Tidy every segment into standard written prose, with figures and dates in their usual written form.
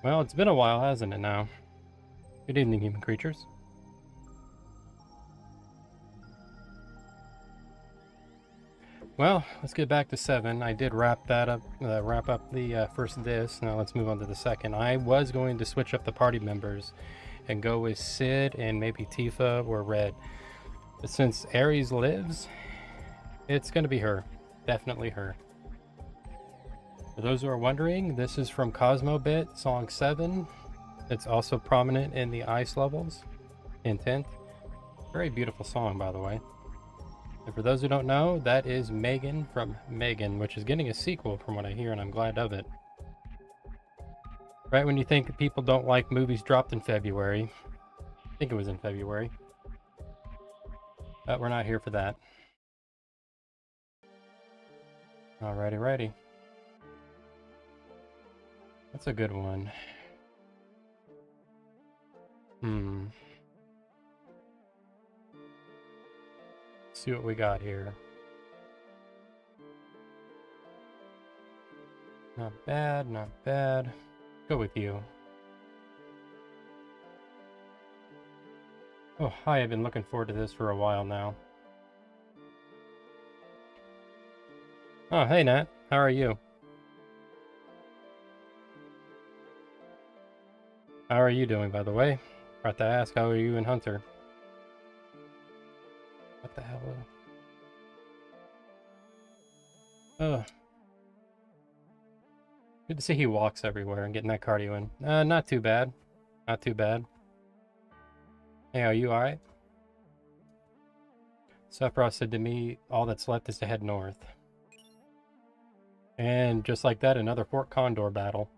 Well, it's been a while, hasn't it now? Good evening, human creatures. Well, let's get back to 7. I did wrap up the first disc. Now let's move on to the second. I was going to switch up the party members and go with Sid and maybe Tifa or Red. But since Ares lives, it's going to be her. Definitely her. For those who are wondering, this is from Cosmobit, Song 7. It's also prominent in the ice levels. Intent. Very beautiful song, by the way. And for those who don't know, that is Megan from Megan, which is getting a sequel from what I hear, and I'm glad of it. Right when you think people don't like movies dropped in February, I think it was in February, but we're not here for that. Alrighty. That's a good one. See what we got here. Not bad, not bad. Go with you. Oh, hi, I've been looking forward to this for a while now. Oh, hey, Nat. How are you? How are you doing, by the way? Forgot to ask, how are you and Hunter? What the hell? Good to see he walks everywhere and getting that cardio in. Not too bad. Not too bad. Hey, are you alright? Sephiroth said to me, all that's left is to head north. And just like that, another Fort Condor battle.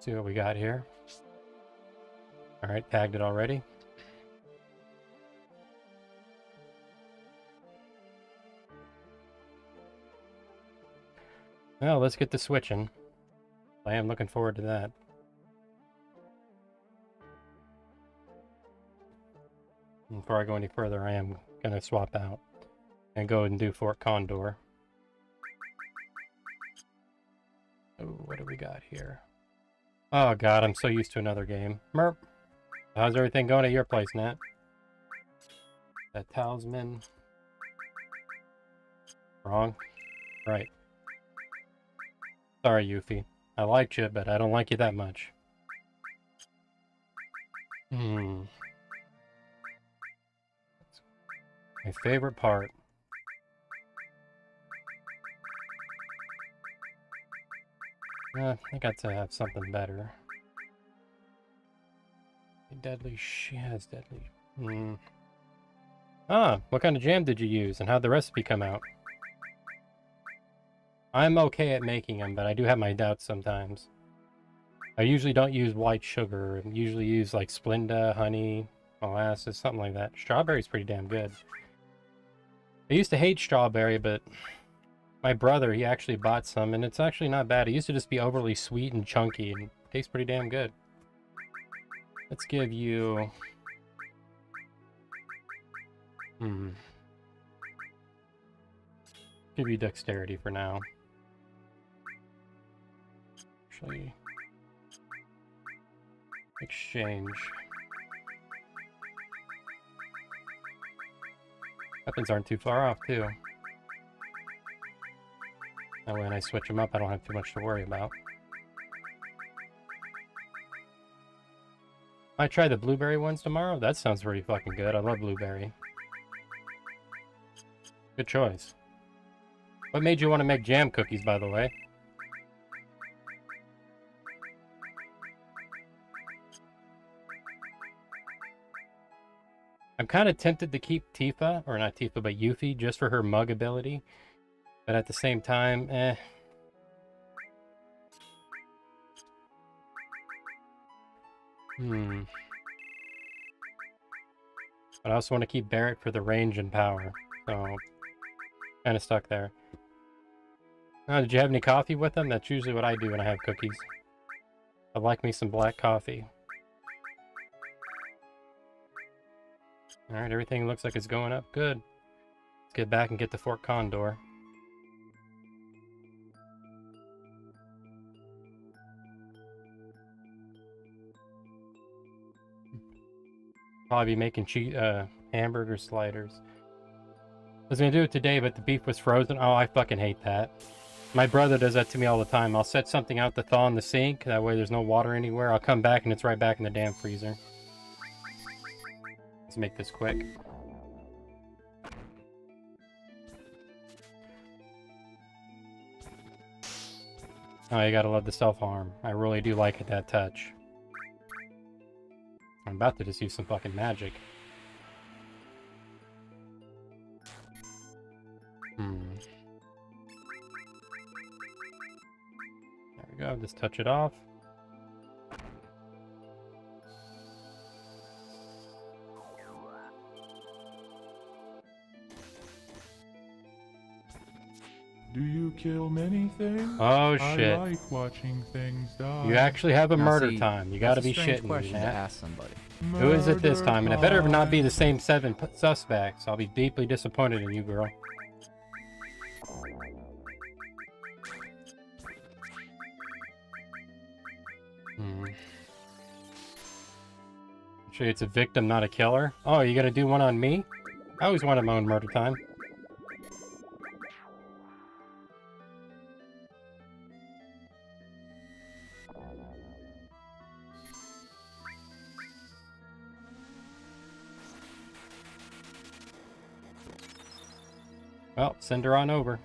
See what we got here. Alright, tagged it already. Well, let's get to switching. I am looking forward to that. Before I go any further, I am going to swap out and go and do Fort Condor. Oh, what do we got here? Oh god, I'm so used to another game. Merp. How's everything going at your place, Nat? That talisman. Wrong. Right. Sorry, Yuffie. I liked you, but I don't like you that much. My favorite part. I got to have something better. Deadly, she has deadly. Ah, what kind of jam did you use, and how'd the recipe come out? I'm okay at making them, but I do have my doubts sometimes. I usually don't use white sugar. I usually use like Splenda, honey, molasses, something like that. Strawberry's pretty damn good. I used to hate strawberry, but my brother, he actually bought some, and it's actually not bad. It used to just be overly sweet and chunky, and tastes pretty damn good. Let's give you... Give you dexterity for now. Actually... Exchange. Weapons aren't too far off, too. That way when I switch them up, I don't have too much to worry about. Might try the blueberry ones tomorrow? That sounds pretty fucking good. I love blueberry. Good choice. What made you want to make jam cookies, by the way? I'm kind of tempted to keep Tifa, or not Tifa, but Yuffie, just for her mug ability. But at the same time, But I also want to keep Barrett for the range and power, so kind of stuck there. Did you have any coffee with them? That's usually what I do when I have cookies. I like me some black coffee. Alright, everything looks like it's going up good. Let's get back and get to Fort Condor. Probably be making hamburger sliders. I was gonna do it today, but the beef was frozen. Oh, I fucking hate that. My brother does that to me all the time. I'll set something out to thaw in the sink. That way there's no water anywhere. I'll come back and it's right back in the damn freezer. Let's make this quick. Oh, you gotta love the self-harm. I really do like it, that touch. I'm about to just use some fucking magic. There we go, just touch it off. Do you kill many things? Oh shit. I like watching things die. You actually have a Now, murder see, time. You gotta be that's a strange shitting question me, to Matt. ask somebody. Who is it this time? And it better not be the time. same 7 suspects. I'll be deeply disappointed in you, girl. Actually, it's a victim, not a killer. Oh, you gonna do one on me? I always wanted my own murder time. Well, send her on over.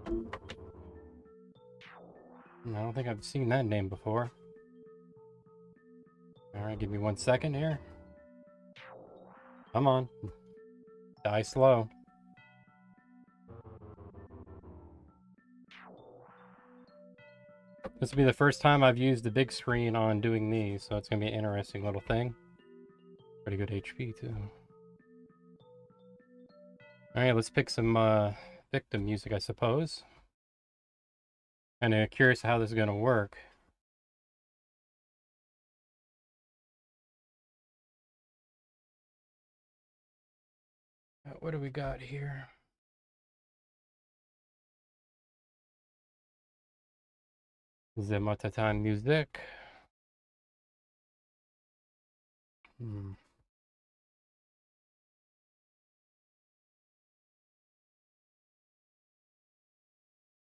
I don't think I've seen that name before. Alright, give me 1 second here. Come on. Die slow. This will be the first time I've used the big screen on doing these, so it's going to be an interesting little thing. Pretty good HP, too. Alright, let's pick some victim music, I suppose. And I'm curious how this is going to work. What do we got here? Zematatan music.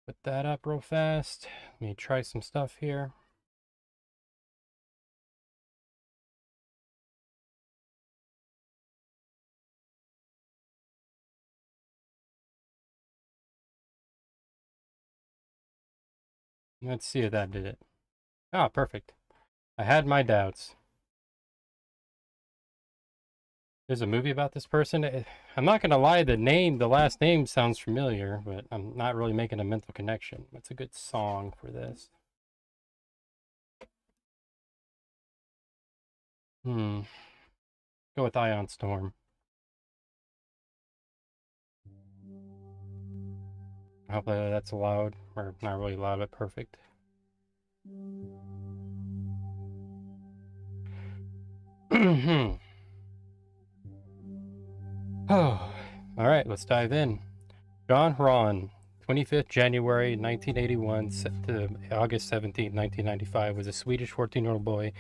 Put that up real fast. Let me try some stuff here. Let's see if that did it. Ah, perfect. I had my doubts. There's a movie about this person. I'm not gonna lie, the last name sounds familiar, but I'm not really making a mental connection. What's a good song for this? Go with Ion Storm. Hopefully that's loud, or not really loud, but perfect. Oh, all right, let's dive in. John Ron, 25th January 1981 to August 17, 1995, was a Swedish 14-year-old boy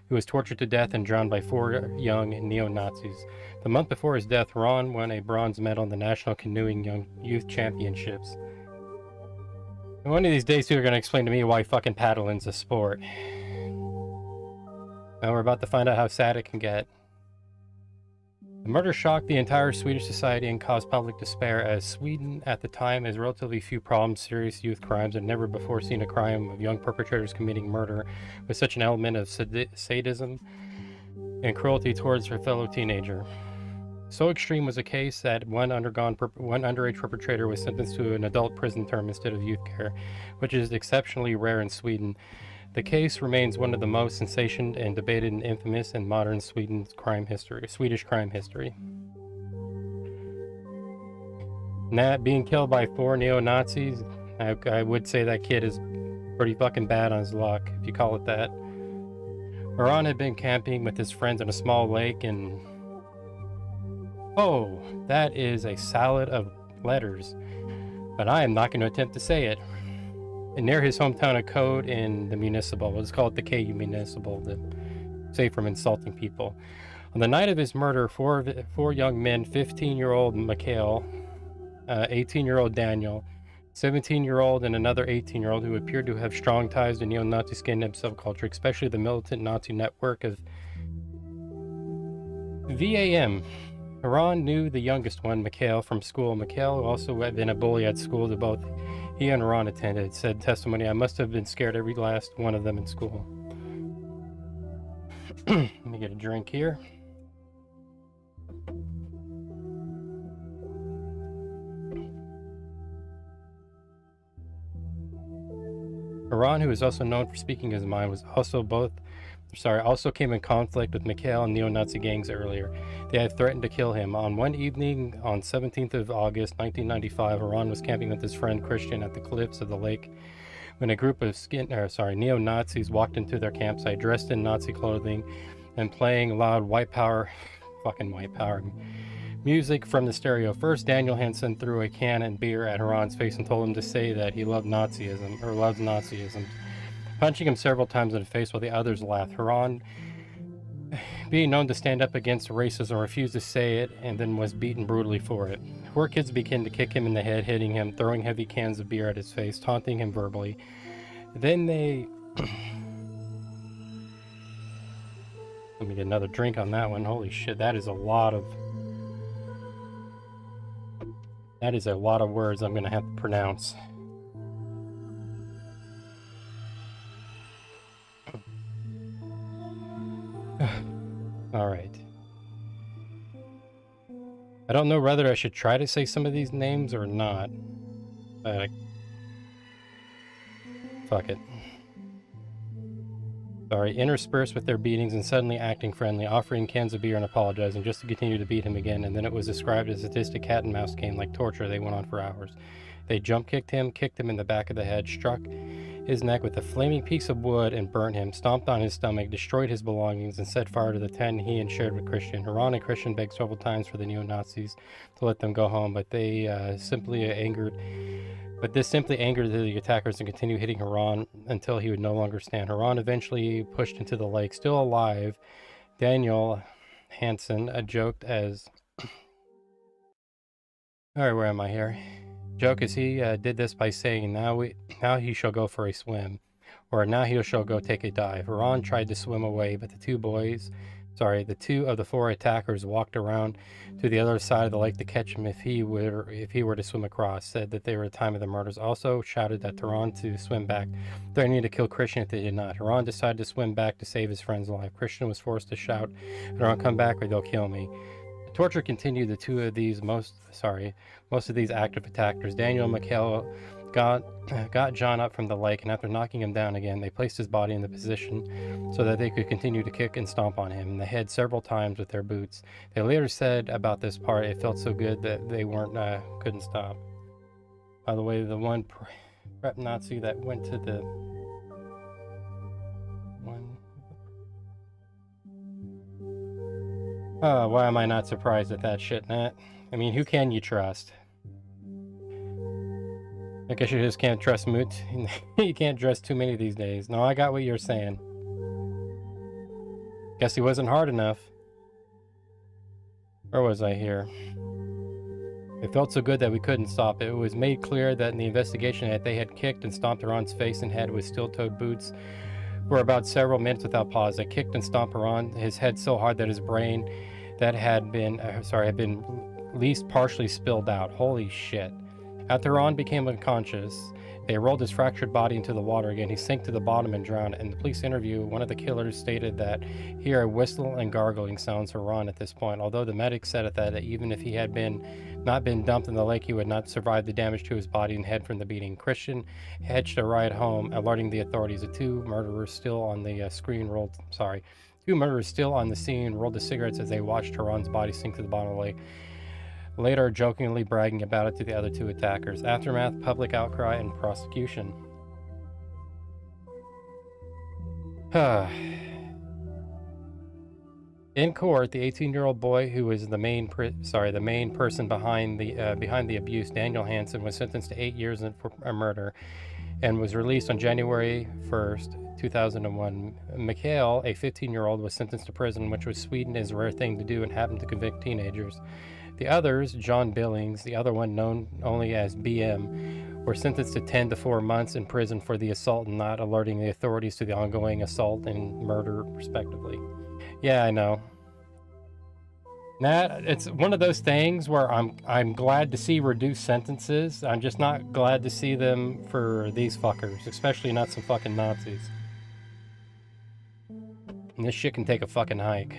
who was tortured to death and drowned by 4 young neo-Nazis. The month before his death, Ron won a bronze medal in the National Canoeing Youth Championships. And one of these days, you're going to explain to me why fucking paddling's a sport. Now we're about to find out how sad it can get. The murder shocked the entire Swedish society and caused public despair, as Sweden at the time has relatively few problems, serious youth crimes, and never before seen a crime of young perpetrators committing murder with such an element of sadism and cruelty towards her fellow teenager. So extreme was the case that one underage perpetrator was sentenced to an adult prison term instead of youth care, which is exceptionally rare in Sweden. The case remains one of the most sensationed and debated and infamous in modern Swedish crime history. Nat being killed by 4 neo-Nazis, I would say that kid is pretty fucking bad on his luck, if you call it that. Ron had been camping with his friends in a small lake and... Oh, that is a salad of letters, but I am not going to attempt to say it. And near his hometown of Code in the Municipal, let's call it the KU Municipal, the safe from insulting people. On the night of his murder, four young men, 15-year-old Mikhail, 18-year-old Daniel, 17-year-old, and another 18-year-old who appeared to have strong ties to neo-Nazi skin-head subculture, especially the militant Nazi network of VAM. Haran knew the youngest one, Mikhail, from school. Mikhail, who also had been a bully at school that both he and Haran attended, said testimony, "I must have been scared every last one of them in school." Let me get a drink here. Haran, who is also known for speaking his mind, also came in conflict with Mikhail and neo-Nazi gangs earlier. They had threatened to kill him. On one evening on 17th of August 1995, Haran was camping with his friend Christian at the cliffs of the lake when a group of neo-Nazis walked into their campsite dressed in Nazi clothing and playing loud white power music from the stereo. First, Daniel Hansen threw a can and beer at Haran's face and told him to say that he loves Nazism, punching him several times in the face while the others laughed. Haran, being known to stand up against racism, refused to say it and then was beaten brutally for it. Four kids began to kick him in the head, hitting him, throwing heavy cans of beer at his face, taunting him verbally. Then they... Let me get another drink on that one. Holy shit, that is a lot of words I'm gonna have to pronounce. All right. I don't know whether I should try to say some of these names or not, but fuck it. Sorry, interspersed with their beatings and suddenly acting friendly, offering cans of beer and apologizing just to continue to beat him again, and then it was described as a sadistic cat and mouse game like torture. They went on for hours. They jump kicked him in the back of the head, struck his neck with a flaming piece of wood and burnt him, stomped on his stomach, destroyed his belongings, and set fire to the tent he had shared with Christian. Haran and Christian begged several times for the neo-Nazis to let them go home, but this simply angered the attackers and continued hitting Haran until he would no longer stand. Haran eventually pushed into the lake. Still alive, Daniel Hansen joked as... Alright, where am I here? Joke as he did this by saying, now he shall go for a swim, or now he shall go take a dive. Haran tried to swim away, but the two of the four attackers walked around to the other side of the lake to catch him if he were to swim across. Said that they were at the time of the murders. Also shouted at Haran to swim back, threatening to kill Christian if they did not. Haran decided to swim back to save his friend's life. Christian was forced to shout, "Haran, come back or they'll kill me." The torture continued. The two of these most of these active attackers, Daniel and Mikhail, got John up from the lake, and after knocking him down again, they placed his body in the position so that they could continue to kick and stomp on him in the head several times with their boots. They later said about this part, it felt so good that they couldn't stop. By the way, the one prep Nazi that went to the one... Oh, why am I not surprised at that shit, Nat? I mean, who can you trust? I guess you just can't trust Moot. You can't trust too many these days. No, I got what you're saying. Guess he wasn't hard enough. Where was I here? It felt so good that we couldn't stop it. It was made clear that in the investigation that they had kicked and stomped Haran's face and head with steel-toed boots for about several minutes without pause. They kicked and stomped Haran his head so hard that his brain had been at least partially spilled out. Holy shit. After Haran became unconscious, they rolled his fractured body into the water again. He sank to the bottom and drowned. In the police interview, one of the killers stated that he heard whistle and gargling sounds from Haran at this point, although the medic said that even if he had not been dumped in the lake, he would not survive the damage to his body and head from the beating. Christian hitched a ride home, alerting the authorities. The two murderers still on the scene rolled the cigarettes as they watched Haran's body sink to the bottom of the lake, later jokingly bragging about it to the other two attackers. Aftermath, public outcry, and prosecution. In court, the 18-year-old boy who was the main person behind the abuse, Daniel Hansen, was sentenced to 8 years for a murder and was released on January 1st, 2001. Mikhail, a 15-year-old, was sentenced to prison, which was Sweden is a rare thing to do and happened to convict teenagers. The others, John Billings, the other one known only as BM, were sentenced to 10 to 4 months in prison for the assault and not alerting the authorities to the ongoing assault and murder, respectively. Yeah, I know. That it's one of those things where I'm glad to see reduced sentences. I'm just not glad to see them for these fuckers, especially not some fucking Nazis. And this shit can take a fucking hike.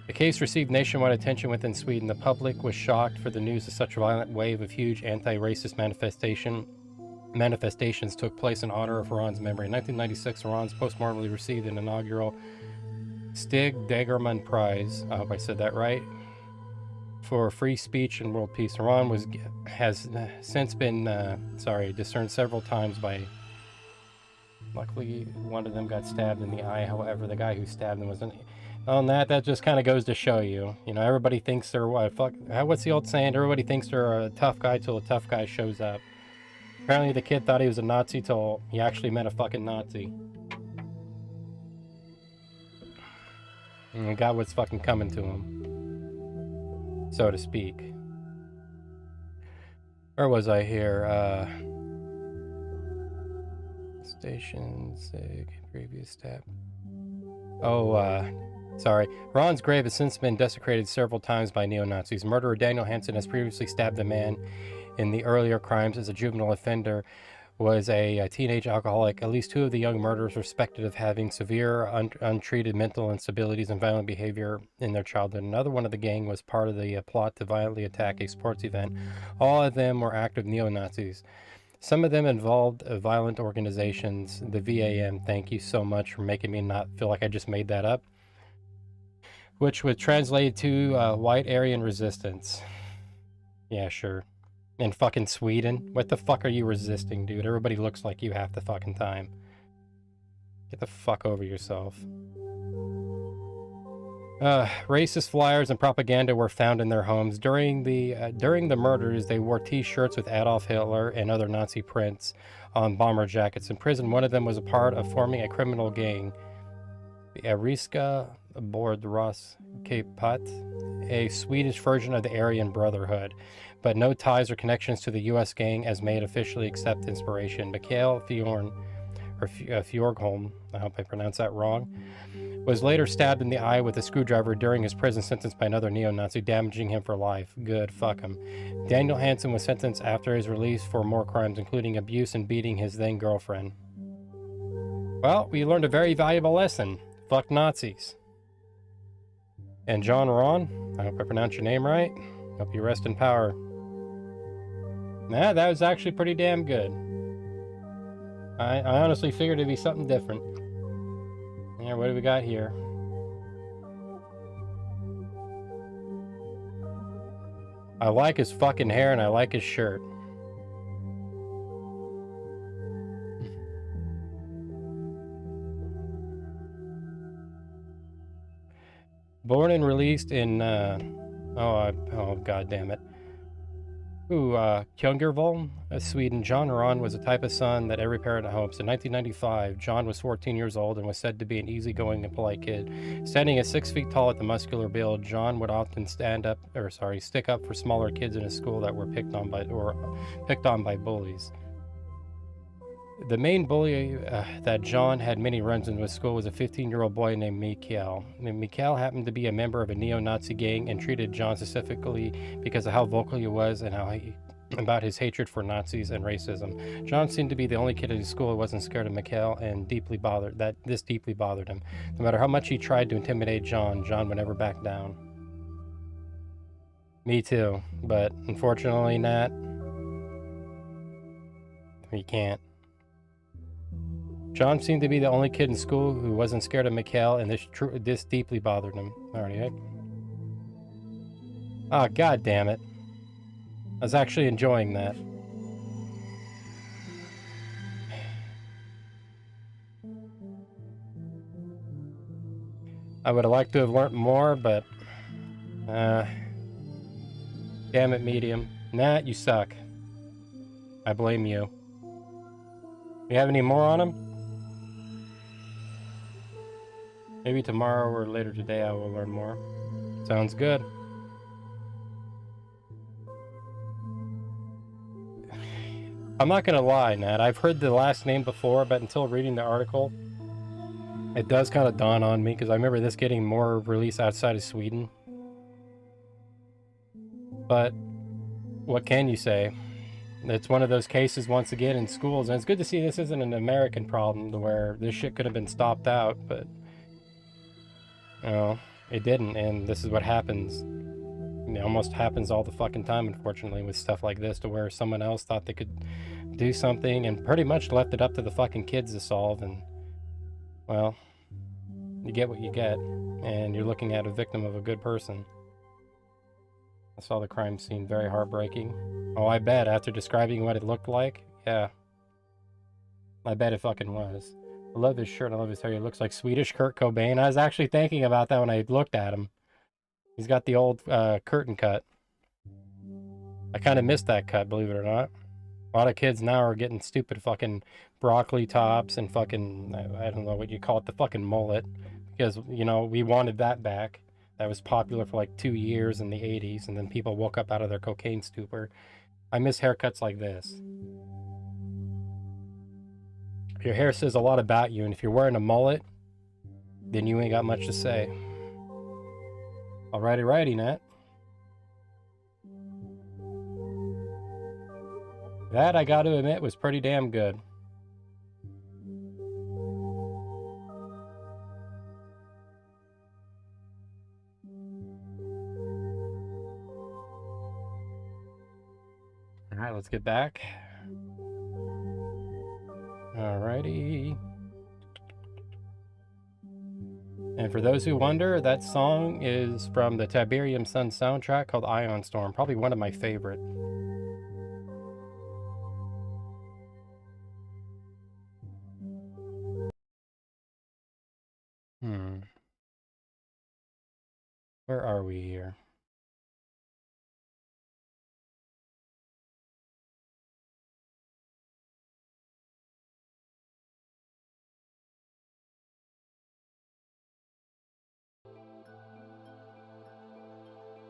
The case received nationwide attention within Sweden. The public was shocked for the news of such a violent wave of huge anti-racist manifestations took place in honor of Iran's memory. In 1996, Iran's postmortemly received an inaugural Stig Dagerman Prize, I hope I said that right, for free speech and world peace. Iran has since been discerned several times by. Luckily, one of them got stabbed in the eye. However, the guy who stabbed them wasn't. On that just kind of goes to show you, everybody thinks they're what's the old saying? Everybody thinks they're a tough guy till a tough guy shows up. Apparently, the kid thought he was a Nazi till he actually met a fucking Nazi. And got what's fucking coming to him, so to speak. Where was I here? Station sig, previous step. Sorry. Ron's grave has since been desecrated several times by neo-Nazis. Murderer Daniel Hansen has previously stabbed a man in the earlier crimes as a juvenile offender. Was a teenage alcoholic. At least 2 of the young murderers were suspected of having severe untreated mental instabilities and violent behavior in their childhood. Another one of the gang was part of the plot to violently attack a sports event. All of them were active neo-Nazis. Some of them involved violent organizations. The VAM, thank you so much for making me not feel like I just made that up. Which would translate to White Aryan Resistance. Yeah, sure. In fucking Sweden? What the fuck are you resisting, dude? Everybody looks like you half the fucking time. Get the fuck over yourself. Racist flyers and propaganda were found in their homes. During the murders, they wore t-shirts with Adolf Hitler and other Nazi prints on bomber jackets. In prison, one of them was a part of forming a criminal gang. The Ariska Bordroskepat, a Swedish version of the Aryan Brotherhood, but no ties or connections to the U.S. gang as made officially except inspiration. Mikael Fjordholm, I hope I pronounced that wrong, was later stabbed in the eye with a screwdriver during his prison sentence by another neo-Nazi, damaging him for life. Good, fuck him. Daniel Hansen was sentenced after his release for more crimes, including abuse and beating his then-girlfriend. Well, we learned a very valuable lesson. Fuck Nazis. And John Ron, I hope I pronounced your name right. Hope you rest in power. Nah, that was actually pretty damn good. I honestly figured it'd be something different. Yeah, what do we got here? I like his fucking hair and I like his shirt. Born and released in, oh god damn it. Kjungervoll, Sweden. John Ron was a type of son that every parent hopes. In 1995, John was 14 years old and was said to be an easygoing and polite kid. Standing at 6 feet tall with a muscular build, John would often stick up for smaller kids in his school that were picked on by bullies. The main bully that John had many runs-ins with school was a 15-year-old boy named Mikhail. Mikhail happened to be a member of a neo-Nazi gang and treated John specifically because of how vocal he was and about his hatred for Nazis and racism. John seemed to be the only kid at his school who wasn't scared of Mikhail and deeply bothered him. No matter how much he tried to intimidate John would never back down. Me too, but unfortunately, Nat, he can't. John seemed to be the only kid in school who wasn't scared of Mikhail, and this deeply bothered him. Alright. Ah, god damn it. I was actually enjoying that. I would have liked to have learnt more, but... damn it, Medium. Nah, you suck. I blame you. You have any more on him? Maybe tomorrow or later today I will learn more. Sounds good. I'm not gonna lie, Nat. I've heard the last name before, but until reading the article, it does kind of dawn on me, because I remember this getting more release outside of Sweden. But what can you say? It's one of those cases once again in schools, and it's good to see this isn't an American problem to where this shit could have been stopped out, but you know, it didn't, and this is what happens. It almost happens all the fucking time, unfortunately, with stuff like this, to where someone else thought they could do something and pretty much left it up to the fucking kids to solve, and well, you get what you get, and you're looking at a victim of a good person. I saw the crime scene, very heartbreaking. Oh, I bet, after describing what it looked like, yeah. I bet it fucking was. I love his shirt, I love his hair, he looks like Swedish Kurt Cobain. I was actually thinking about that when I looked at him. He's got the old curtain cut. I kind of missed that cut, believe it or not. A lot of kids now are getting stupid fucking broccoli tops and fucking, I don't know what you call it, the fucking mullet. Because, you know, we wanted that back. That was popular for like 2 years in the 80s, and then people woke up out of their cocaine stupor. I miss haircuts like this. Your hair says a lot about you, and if you're wearing a mullet, then you ain't got much to say. Alrighty, righty, Nat. That, I gotta admit, was pretty damn good. Alright, let's get back. Alrighty. And for those who wonder, that song is from the Tiberium Sun soundtrack called Ion Storm. Probably one of my favorite. Where are we here?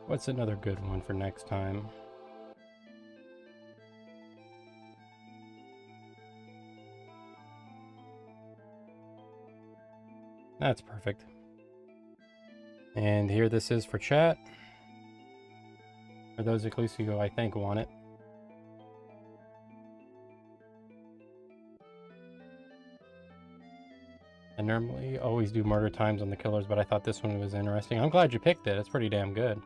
What's another good one for next time? That's perfect. And here this is for chat. For those exclusive who I think want it. I normally always do murder times on the killers, but I thought this one was interesting. I'm glad you picked it. It's pretty damn good.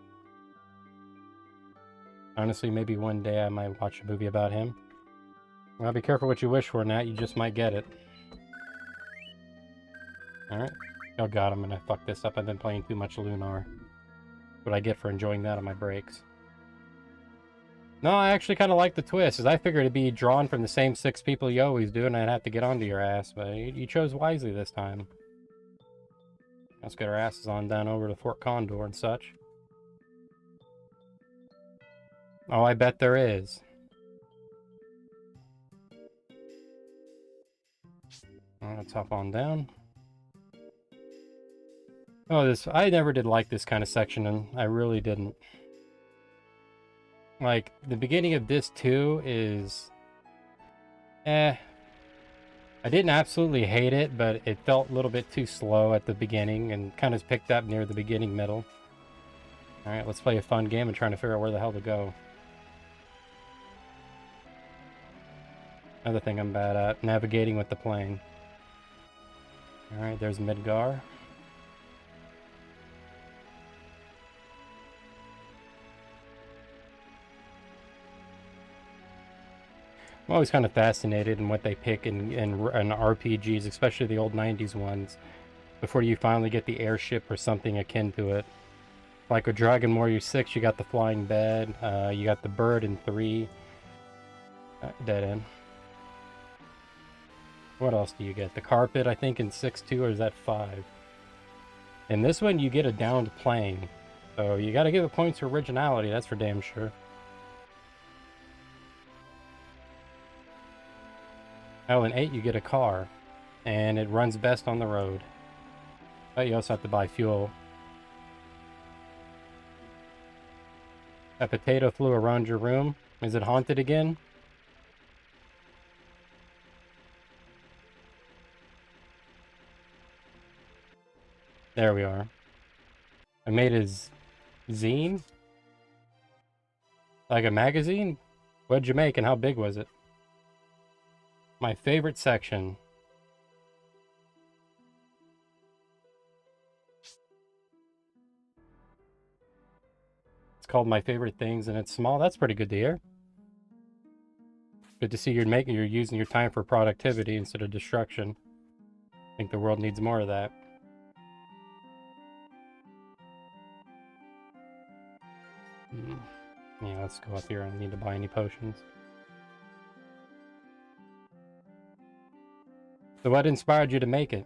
Honestly, maybe one day I might watch a movie about him. Well, be careful what you wish for, Nat. You just might get it. Alright. Oh god, I'm gonna fuck this up. I've been playing too much Lunar. What I get for enjoying that on my breaks. No, I actually kind of like the twist, as I figured it'd be drawn from the same 6 people you always do, and I'd have to get onto your ass, but you chose wisely this time. Let's get our asses on down over to Fort Condor and such. Oh, I bet there is. Let's hop on down. Oh, I never did like this kind of section, and I really didn't. Like, the beginning of this too is... I didn't absolutely hate it, but it felt a little bit too slow at the beginning, and kind of picked up near the beginning middle. Alright, let's play a fun game and trying to figure out where the hell to go. Another thing I'm bad at, navigating with the plane. Alright, there's Midgar. I'm always kind of fascinated in what they pick in RPGs, especially the old 90s ones, before you finally get the airship or something akin to it. Like with Dragon Warrior 6, you got the flying bed, you got the bird in 3. Dead end. What else do you get? The carpet, I think, in 6-2, or is that 5? In this one, you get a downed plane. So you gotta give it points for originality, that's for damn sure. Oh, and 8, you get a car. And it runs best on the road. But you also have to buy fuel. A potato flew around your room. Is it haunted again? There we are. I made his zine? Like a magazine? What'd you make and how big was it? My favorite section. It's called My Favorite Things and it's small. That's pretty good to hear. Good to see you're using your time for productivity instead of destruction. I think the world needs more of that. Yeah, let's go up here. I don't need to buy any potions. So what inspired you to make it?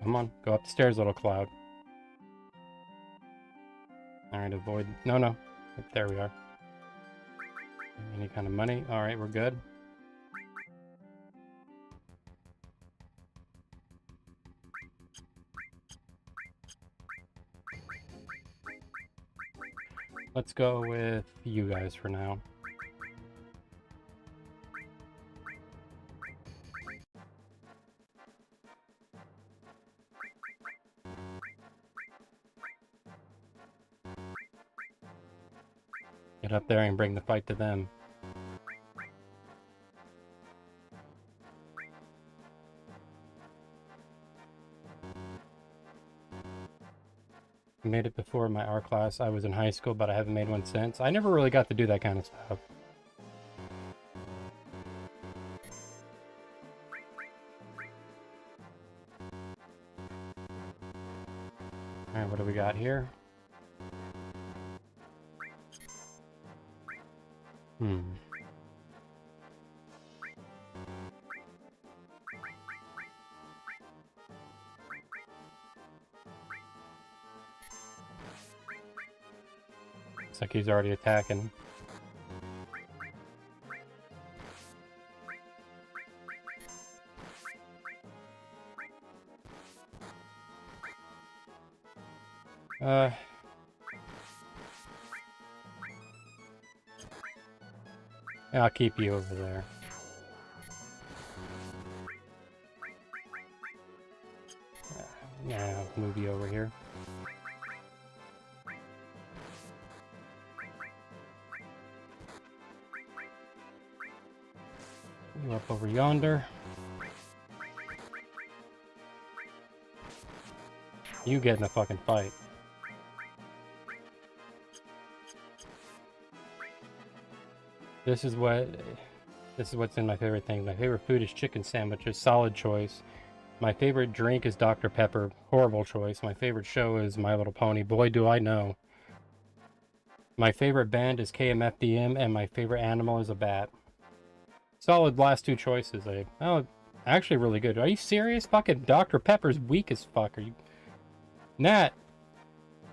Come on, go up the stairs, little cloud. Alright, avoid... No. There we are. Any kind of money? Alright, we're good. Let's go with you guys for now. Get up there and bring the fight to them. I made it before my art class. I was in high school, but I haven't made one since. I never really got to do that kind of stuff. Alright, what do we got here? Looks like he's already attacking. I'll keep you over there. Yeah, I'll move you over here. You up over yonder. You get in the fucking fight. This is what's in my favorite thing. My favorite food is chicken sandwiches, solid choice. My favorite drink is Dr. Pepper, horrible choice. My favorite show is My Little Pony, boy do I know. My favorite band is KMFDM, and my favorite animal is a bat. Solid last two choices, Abe. Oh, actually really good. Are you serious? Fucking Dr. Pepper's weak as fuck. Are you... Nat,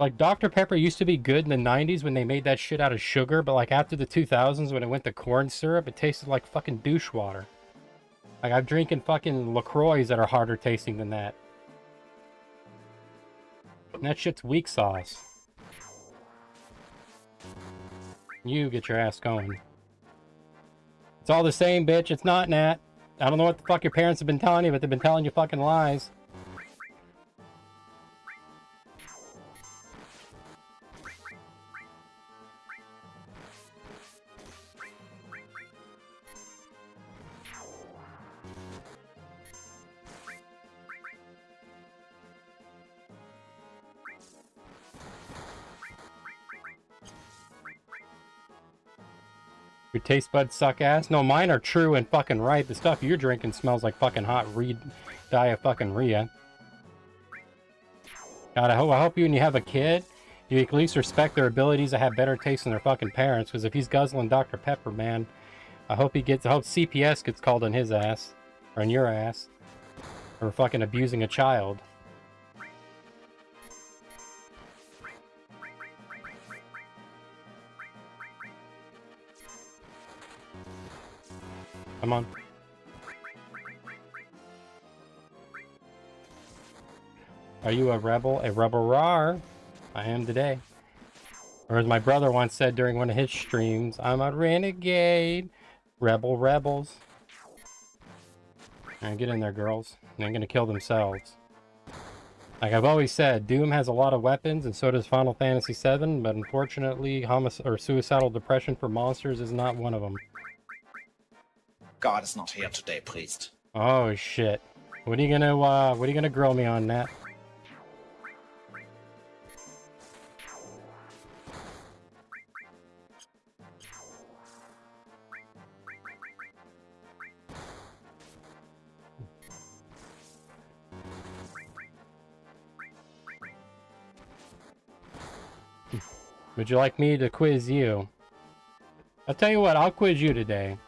like, Dr. Pepper used to be good in the 90s when they made that shit out of sugar, but, like, after the 2000s when it went to corn syrup, it tasted like fucking douche water. Like, I'm drinking fucking LaCroix that are harder tasting than that. And that shit's weak sauce. You get your ass going. It's all the same, bitch. It's not, Nat. I don't know what the fuck your parents have been telling you, but they've been telling you fucking lies. Your taste buds suck ass? No, mine are true and fucking right. The stuff you're drinking smells like fucking hot diet-fucking-ria. God, I hope you when you have a kid, you at least respect their abilities to have better taste than their fucking parents. Because if he's guzzling Dr. Pepper, man, I hope CPS gets called on his ass. Or on your ass. For fucking abusing a child. Come on. Are you a rebel? A rebel rar? I am today. Or as my brother once said during one of his streams, I'm a renegade. Rebel rebels. Alright, get in there, girls. They're gonna kill themselves. Like I've always said, Doom has a lot of weapons, and so does Final Fantasy VII, but unfortunately, suicidal depression for monsters is not one of them. God is not here today, priest. Oh shit! What are you gonna grill me on, Nat? Would you like me to quiz you? I'll tell you what, I'll quiz you today.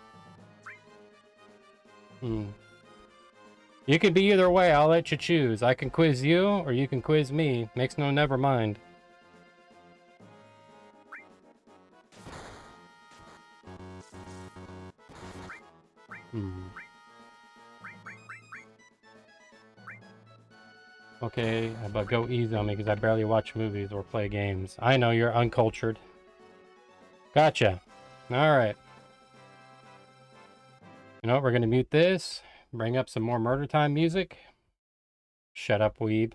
You can be either way, I'll let you choose. I can quiz you, or you can quiz me. Makes no never mind. Okay, but go easy on me because I barely watch movies or play games. I know, you're uncultured. Gotcha. Alright. You know what, we're gonna mute this. Bring up some more murder time music. Shut up, weeb.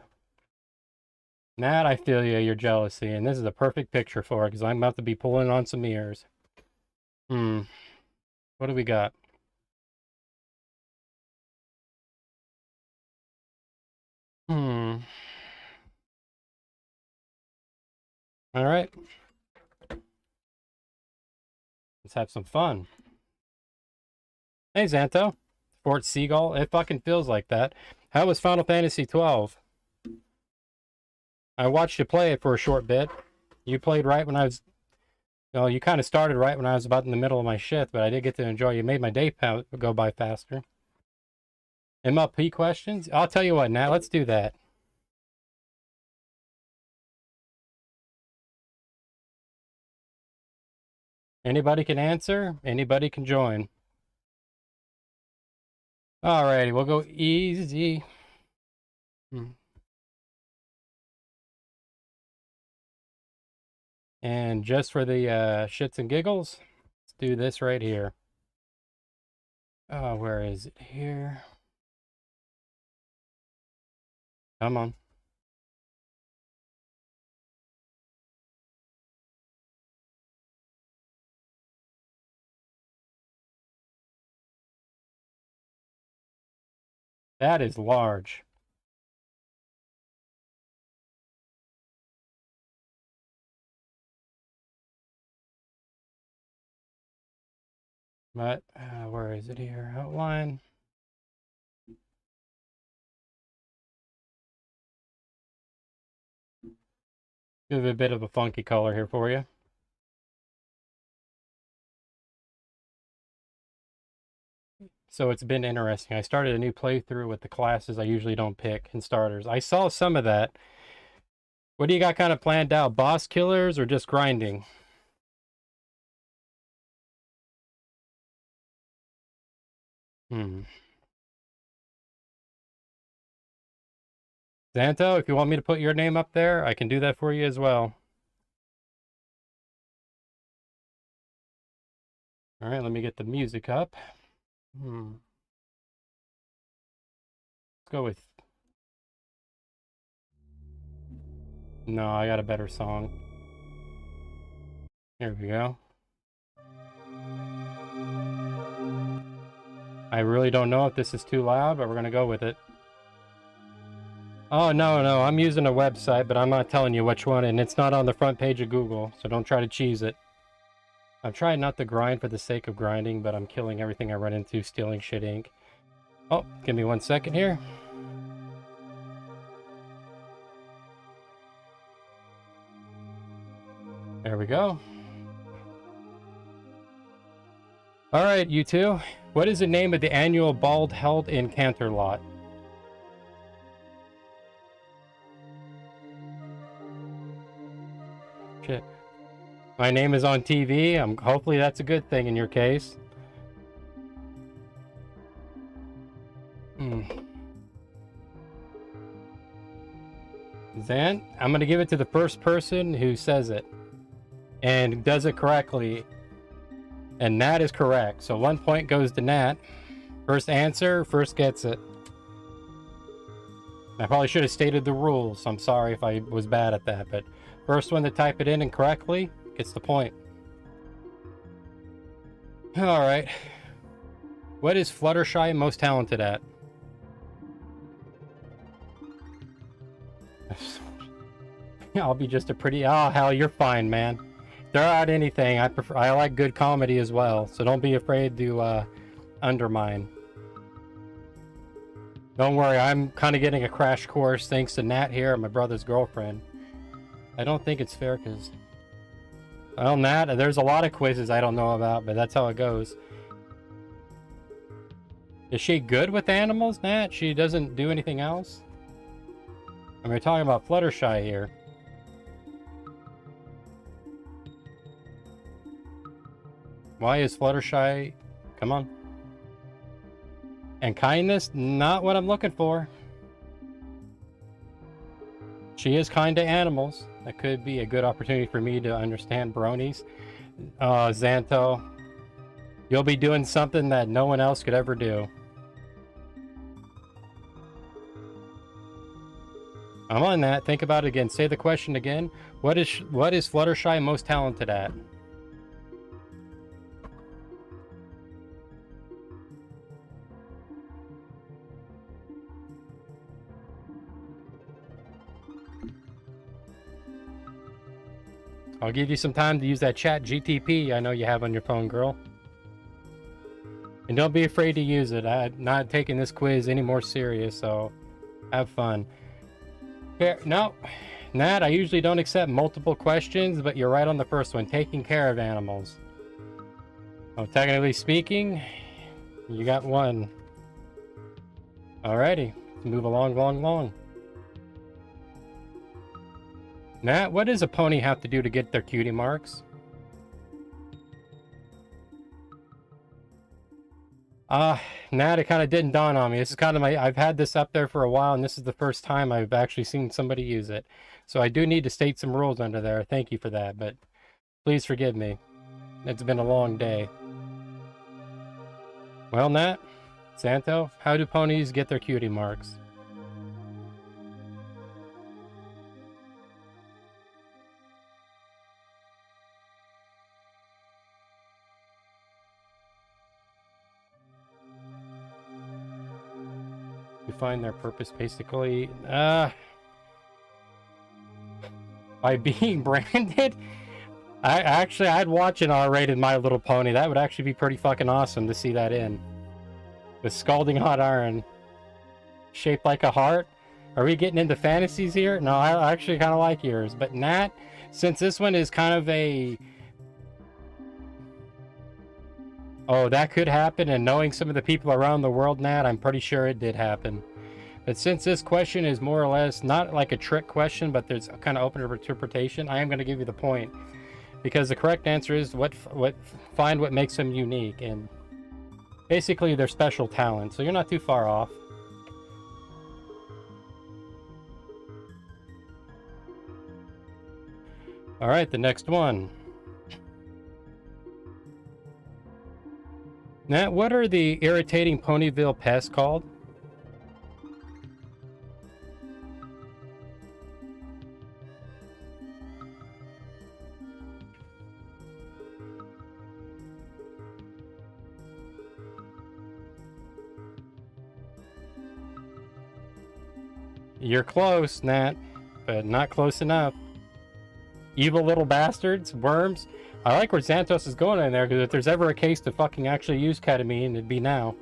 Nat, I feel you, your jealousy, and this is a perfect picture for it because I'm about to be pulling on some ears. What do we got? Alright. Let's have some fun. Hey, Xanto. Fort Seagull. It fucking feels like that. How was Final Fantasy 12? I watched you play it for a short bit. You played right when I was... Well, you kind of started right when I was about in the middle of my shit, but I did get to enjoy. You made my day go by faster. MLP questions? I'll tell you what, Nat. Let's do that. Anybody can answer. Anybody can join. Alrighty, we'll go easy. And just for the shits and giggles, let's do this right here. Oh, where is it? Here. Come on. That is large. But, where is it here? Outline. Give it a bit of a funky color here for you. So it's been interesting. I started a new playthrough with the classes I usually don't pick in starters. I saw some of that. What do you got kind of planned out? Boss killers or just grinding? Xanto, if you want me to put your name up there, I can do that for you as well. Alright, let me get the music up. Let's go with... No, I got a better song. Here we go. I really don't know if this is too loud, but we're gonna go with it. Oh, no, I'm using a website, but I'm not telling you which one, and it's not on the front page of Google, so don't try to cheese it. I'm trying not to grind for the sake of grinding, but I'm killing everything I run into, stealing shit ink. Oh, give me 1 second here. There we go. Alright, you two. What is the name of the annual ball held in Canterlot? Shit. My name is on TV. Hopefully that's a good thing in your case. Zan, I'm going to give it to the first person who says it and does it correctly. And Nat is correct. So 1 point goes to Nat. First answer, first gets it. I probably should have stated the rules. I'm sorry if I was bad at that, but first one to type it in and correctly gets the point. All right. What is Fluttershy most talented at? I'll be just a pretty... Oh, hell, you're fine, man. Throw out anything. I like good comedy as well, so don't be afraid to undermine. Don't worry, I'm kind of getting a crash course thanks to Nat here, my brother's girlfriend. I don't think it's fair because... Well, Nat, there's a lot of quizzes I don't know about, but that's how it goes. Is she good with animals, Nat? She doesn't do anything else? I mean, we're talking about Fluttershy here. Why is Fluttershy... Come on. And kindness? Not what I'm looking for. She is kind to animals. That could be a good opportunity for me to understand bronies. Xanto, you'll be doing something that no one else could ever do. I'm on that. Think about it again. Say the question again. What is Fluttershy most talented at? I'll give you some time to use that chat GTP I know you have on your phone, girl. And don't be afraid to use it. I'm not taking this quiz any more serious, so have fun. Fair. No, Nat, I usually don't accept multiple questions, but you're right on the first one. Taking care of animals. Oh, technically speaking, you got one. Alrighty, let's move along. Nat, what does a pony have to do to get their cutie marks? Nat, it kind of didn't dawn on me. This is kind of I've had this up there for a while, and this is the first time I've actually seen somebody use it. So I do need to state some rules under there. Thank you for that, but please forgive me. It's been a long day. Well, Nat, Santo, how do ponies get their cutie marks? Find their purpose basically by being branded. I'd watch an R-rated My Little Pony. That would actually be pretty fucking awesome to see that in with scalding hot iron shaped like a heart. Are we getting into fantasies here? No, I actually kind of like yours, but Nat, since this one is kind of a... Oh, that could happen, and knowing some of the people around the world, Nat, I'm pretty sure it did happen. But since this question is more or less not like a trick question, but there's kind of open interpretation, I am going to give you the point. Because the correct answer is find what makes them unique, and basically their special talent. So you're not too far off. All right, the next one. Nat, what are the irritating Ponyville pests called? You're close, Nat, but not close enough. Evil little bastards, worms. I like where Xantos is going in there, because if there's ever a case to fucking actually use ketamine, it'd be now.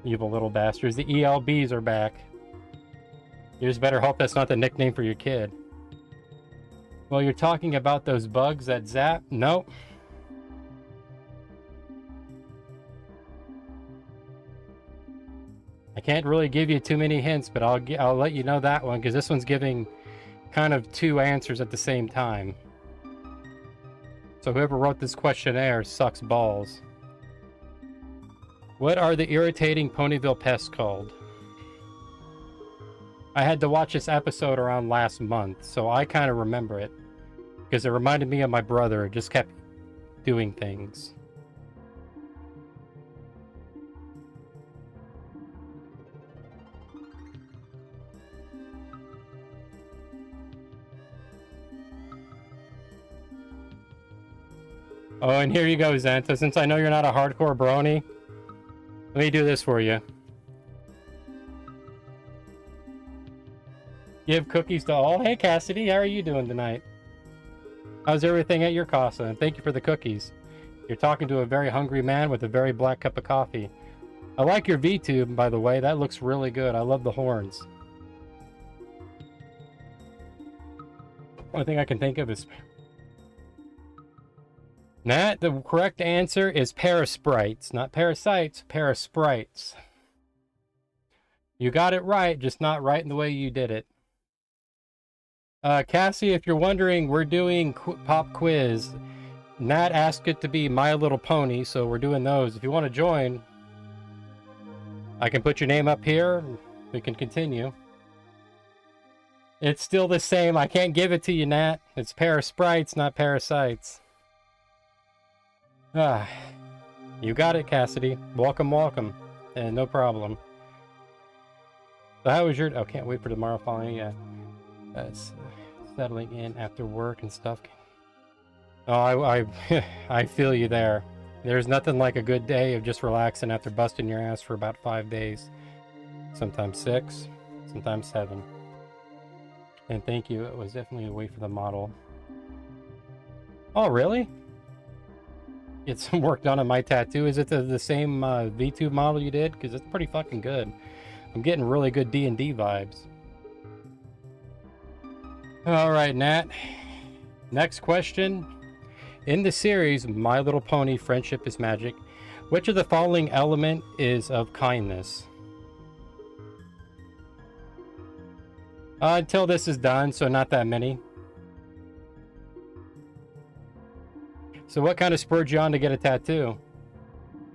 Evil little bastards. The ELBs are back. You just better hope that's not the nickname for your kid. Well, you're talking about those bugs that zap? Nope. I can't really give you too many hints, but I'll let you know that one, because this one's giving kind of two answers at the same time. So whoever wrote this questionnaire sucks balls. What are the irritating Ponyville pests called? I had to watch this episode around last month, so I kind of remember it. Because it reminded me of my brother, just kept doing things. Oh, and here you go, Xanta. Since I know you're not a hardcore brony, let me do this for you. Give cookies to all. Hey, Cassidy, how are you doing tonight? How's everything at your casa? And thank you for the cookies. You're talking to a very hungry man with a very black cup of coffee. I like your V-tube, by the way. That looks really good. I love the horns. Only thing I can think of is... Nat, the correct answer is parasprites. Not parasites, parasprites. You got it right, just not right in the way you did it. Cassie, if you're wondering, we're doing pop quiz. Nat asked it to be My Little Pony, so we're doing those. If you want to join, I can put your name up here. We can continue. It's still the same. I can't give it to you, Nat. It's parasprites, not parasites. Ah, you got it, Cassidy. Welcome, welcome. And no problem. So how was your... Oh, can't wait for tomorrow following. Yeah. Settling in after work and stuff. Oh, I feel you there. There's nothing like a good day of just relaxing after busting your ass for about 5 days. Sometimes 6, sometimes 7. And thank you. It was definitely a wait for the model. Oh, really? Get some work done on my tattoo. Is it the same V2 model you did? Because it's pretty fucking good. I'm getting really good D&D vibes. Alright, Nat. Next question. In the series, My Little Pony, Friendship is Magic, which of the following element is of kindness? Until this is done, so not that many. So what kind of spurred you on to get a tattoo?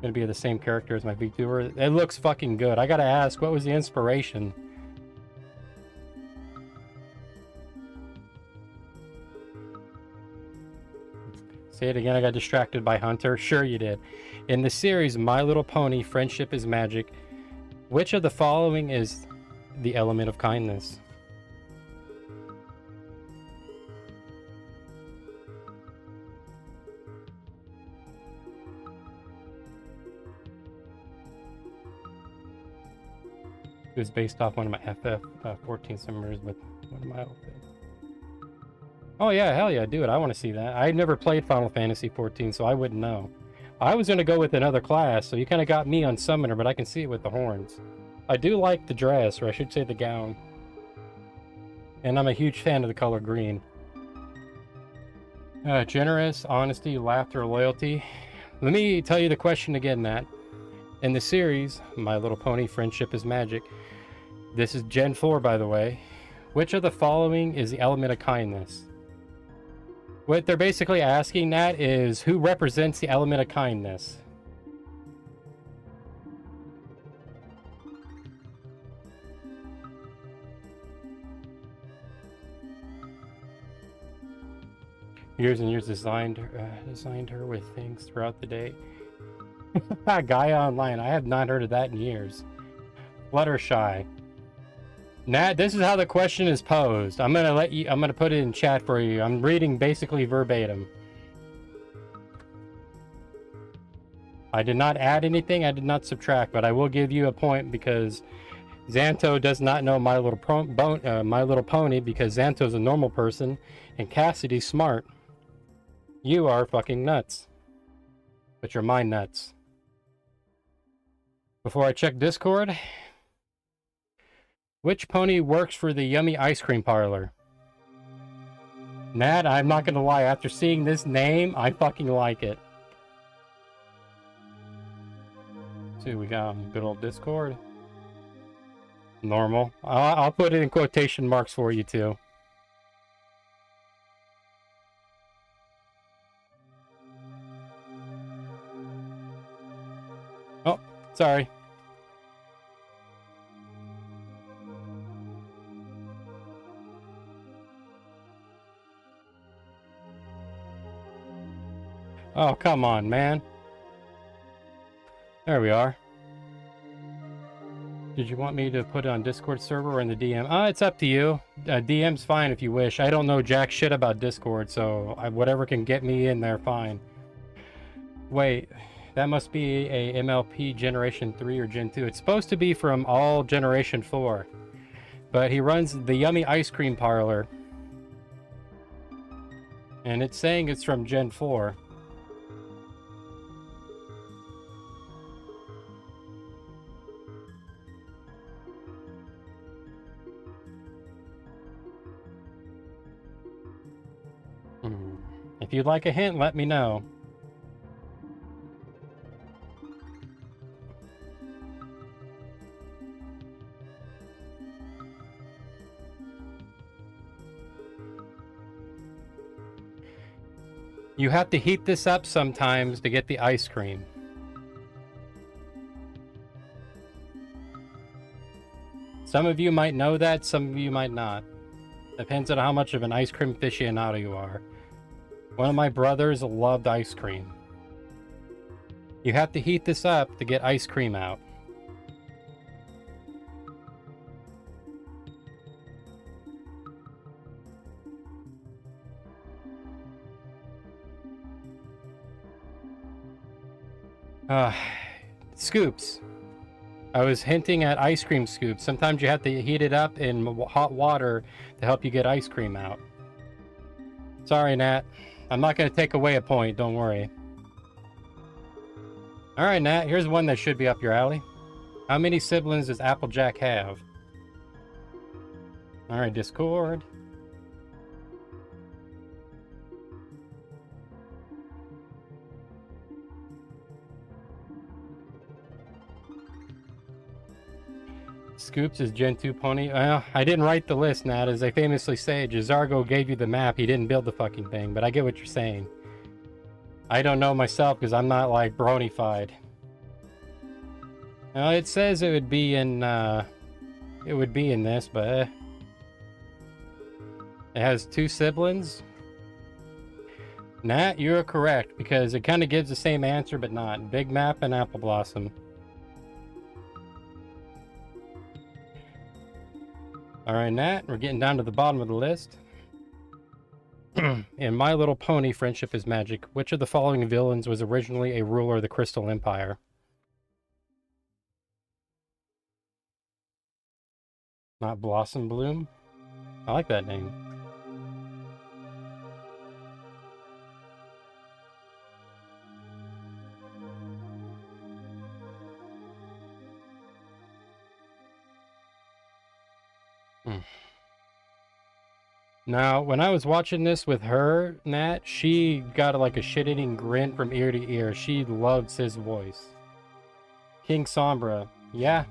Gonna be the same character as my VTuber. It looks fucking good. I gotta ask, what was the inspiration? Say it again, I got distracted by Hunter. Sure you did. In the series, My Little Pony, Friendship is Magic, which of the following is the element of kindness? It was based off one of my FF14 summers with one of my outfits. Oh yeah, hell yeah, dude, I want to see that. I never played Final Fantasy 14, so I wouldn't know. I was going to go with another class, so you kind of got me on Summoner, but I can see it with the horns. I do like the dress, or I should say the gown. And I'm a huge fan of the color green. Generous, honesty, laughter, loyalty. Let me tell you the question again, Matt. In the series, My Little Pony, Friendship is Magic. This is Gen 4, by the way. Which of the following is the element of kindness? What they're basically asking, Nat, is who represents the element of kindness? Years and years designed her with things throughout the day. Gaia Online. I have not heard of that in years. Fluttershy. Nat, this is how the question is posed. I'm gonna put it in chat for you. I'm reading basically verbatim. I did not add anything, I did not subtract, but I will give you a point because Xanto does not know My Little Pony because Xanto's a normal person and Cassidy's smart. You are fucking nuts. But you're my nuts. Before I check Discord, which pony works for the Yummy Ice Cream Parlor? Nat, I'm not gonna lie, after seeing this name, I fucking like it. See, we got good old Discord. Normal. I'll put it in quotation marks for you too. Oh, sorry. Oh, come on, man. There we are. Did you want me to put it on Discord server or in the DM? It's up to you. DM's fine if you wish. I don't know jack shit about Discord, so whatever can get me in there, fine. Wait, that must be a MLP Generation 3 or Gen 2. It's supposed to be from all Generation 4. But he runs the Yummy Ice Cream Parlor. And it's saying it's from Gen 4. If you'd like a hint, let me know. You have to heat this up sometimes to get the ice cream. Some of you might know that, some of you might not. Depends on how much of an ice cream aficionado you are. One of my brothers loved ice cream. You have to heat this up to get ice cream out. Scoops. I was hinting at ice cream scoops. Sometimes you have to heat it up in hot water to help you get ice cream out. Sorry, Nat. I'm not going to take away a point, don't worry. Alright, Nat, here's one that should be up your alley. How many siblings does Applejack have? Alright, Discord. Scoops is Gen 2 pony. I didn't write the list, Nat. As they famously say, Jazargo gave you the map. He didn't build the fucking thing, but I get what you're saying. I don't know myself because I'm not like bronified. It says it would be in this, but it has 2 siblings. Nat, you're correct because it kind of gives the same answer, but not. Big Map and Apple Blossom. Alright, Nat, we're getting down to the bottom of the list. In My Little Pony, Friendship is Magic, which of the following villains was originally a ruler of the Crystal Empire? Not Blossom Bloom? I like that name. Now, when I was watching this with her, Nat, she got like a shit-eating grin from ear to ear. She loves his voice. King Sombra. Yeah.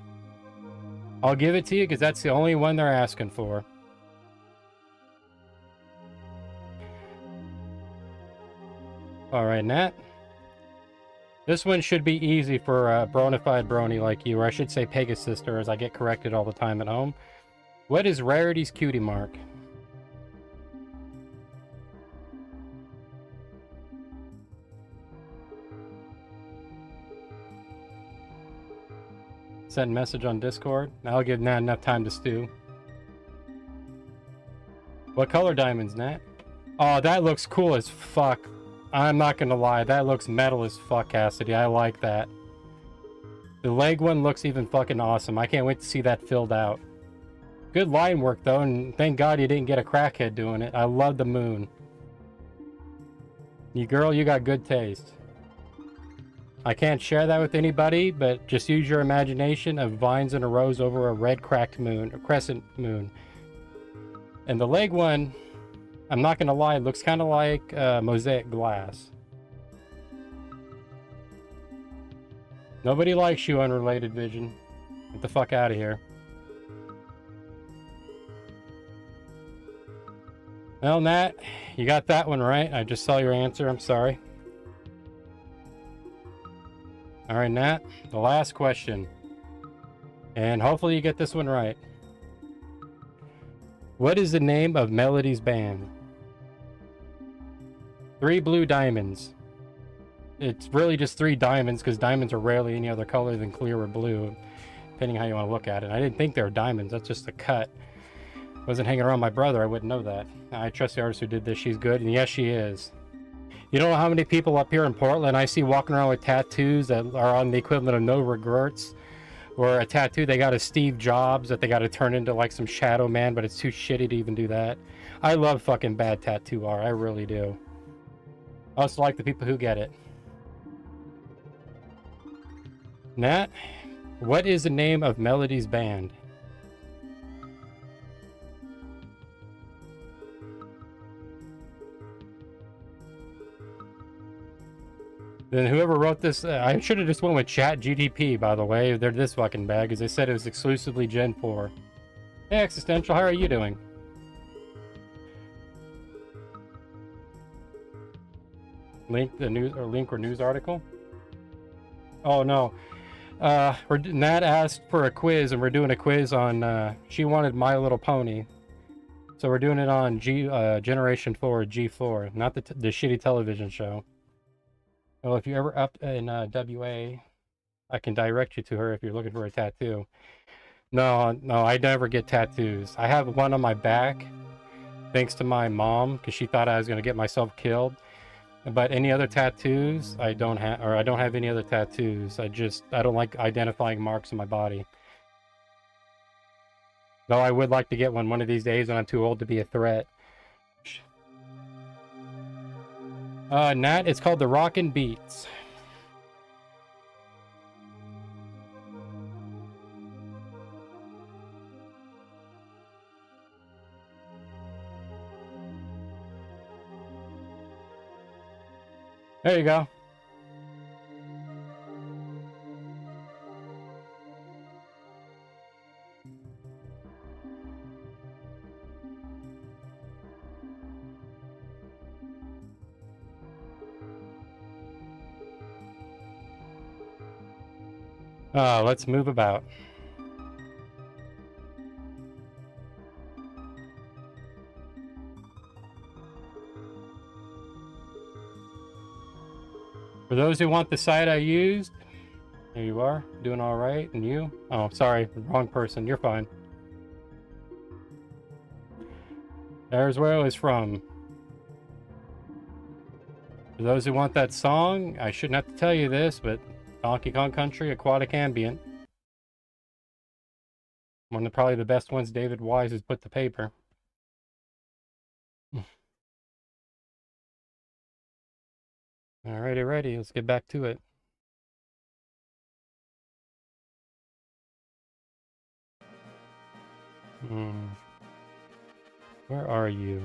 I'll give it to you because that's the only one they're asking for. Alright, Nat. This one should be easy for a bonafide brony like you, or I should say Pegasus, as I get corrected all the time at home. What is Rarity's cutie mark? Send message on Discord. I'll give Nat enough time to stew. What color diamonds, Nat? Oh, that looks cool as fuck. I'm not gonna lie, that looks metal as fuck, Cassidy. I like that. The leg one looks even fucking awesome. I can't wait to see that filled out. Good line work though, and thank God you didn't get a crackhead doing it. I love the moon. You girl, you got good taste. I can't share that with anybody, but just use your imagination of vines in a rows over a red cracked moon, a crescent moon. And the leg one, I'm not gonna lie, it looks kind of like mosaic glass. Nobody likes you, Unrelated Vision. Get the fuck out of here. Well, Nat, you got that one right. I just saw your answer. I'm sorry. All right, Nat, the last question. And hopefully you get this one right. What is the name of Melody's band? 3 blue diamonds. It's really just 3 diamonds, because diamonds are rarely any other color than clear or blue, depending how you want to look at it. I didn't think they were diamonds. That's just a cut. Wasn't hanging around my brother, I wouldn't know that. I trust the artist who did this. She's good, and yes, she is. You know how many people up here in Portland I see walking around with tattoos that are on the equivalent of no regrets? Or a tattoo they got a Steve Jobs that they got to turn into like some shadow man, but it's too shitty to even do that. I love fucking bad tattoo art, I really do. I also like the people who get it. Nat, what is the name of Melody's band? Then whoever wrote this, I should have just went with Chat GTP, by the way. They're this fucking bad, because they said it was exclusively Gen 4. Hey, Existential, how are you doing? Link or news article? Oh, no. Nat asked for a quiz, and we're doing a quiz on, she wanted My Little Pony. So we're doing it on Generation 4, G4, not the shitty television show. Well, if you're ever up in WA, I can direct you to her if you're looking for a tattoo. No, I never get tattoos. I have one on my back, thanks to my mom, because she thought I was going to get myself killed. But any other tattoos, I don't have, or I don't have any other tattoos. I don't like identifying marks on my body. Though I would like to get one of these days when I'm too old to be a threat. Nat, it's called the Rockin' Beats. There you go. Let's move about. For those who want the site I used, there you are, doing all right. And you? Oh, sorry, wrong person. You're fine. There's where I was from. For those who want that song, I shouldn't have to tell you this, but Donkey Kong Country, Aquatic Ambient. One of probably the best ones David Wise has put to paper. Alrighty, ready. Let's get back to it. Where are you?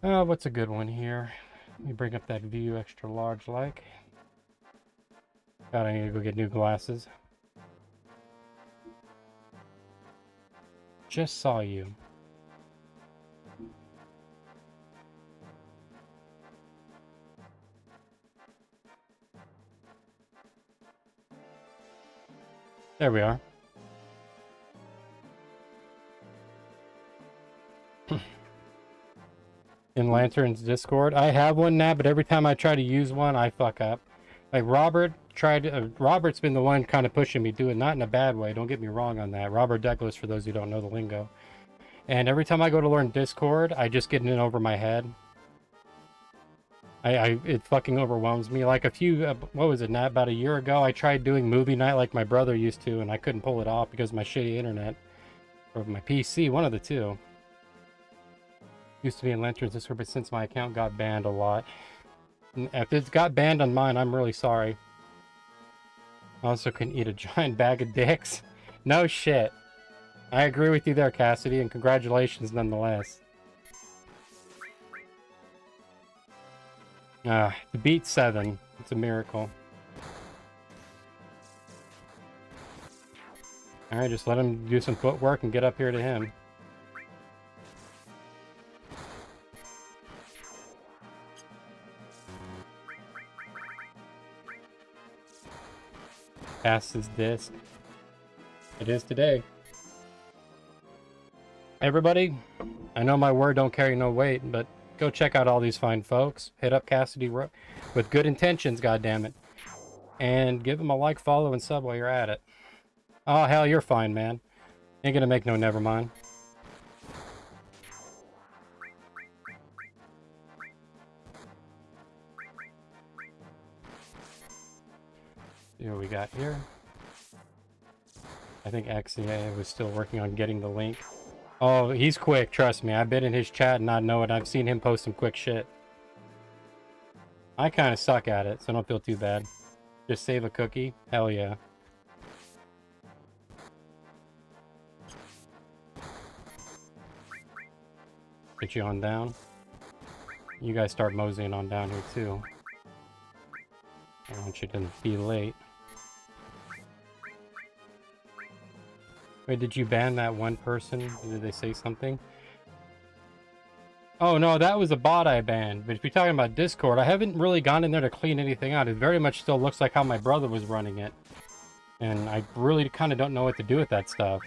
What's a good one here? Let me bring up that view extra large like. God, I need to go get new glasses. Just saw you. There we are. In Lantern's Discord. I have one now, but every time I try to use one, I fuck up. Like Robert's been the one kind of pushing me to do it, not in a bad way, don't get me wrong on that. Robert Douglas, for those who don't know the lingo. And every time I go to learn Discord, I just get in over my head. It fucking overwhelms me. Like what was it, Nat? About a year ago, I tried doing movie night like my brother used to, and I couldn't pull it off because of my shitty internet. Or my PC, one of the two. Used to be in Lantern's Discord, but since my account got banned a lot. If it's got banned on mine, I'm really sorry. I also can eat a giant bag of dicks. No shit. I agree with you there, Cassidy, and congratulations nonetheless. To beat 7, it's a miracle. Alright, just let him do some footwork and get up here to him. Past his disc. It is today. Everybody, I know my word don't carry no weight, but go check out all these fine folks. Hit up Cassidy with good intentions, goddammit. And give him a like, follow, and sub while you're at it. Oh, hell, you're fine, man. Ain't gonna make no nevermind. See what we got here. I think XEA was still working on getting the link. Oh, he's quick, trust me. I've been in his chat and I know it. I've seen him post some quick shit. I kind of suck at it, so don't feel too bad. Just save a cookie? Hell yeah. Get you on down. You guys start moseying on down here too. I don't want you to be late. Wait, did you ban that one person? Did they say something? Oh no, that was a bot I banned. But if you're talking about Discord, I haven't really gone in there to clean anything out. It very much still looks like how my brother was running it. And I really kind of don't know what to do with that stuff.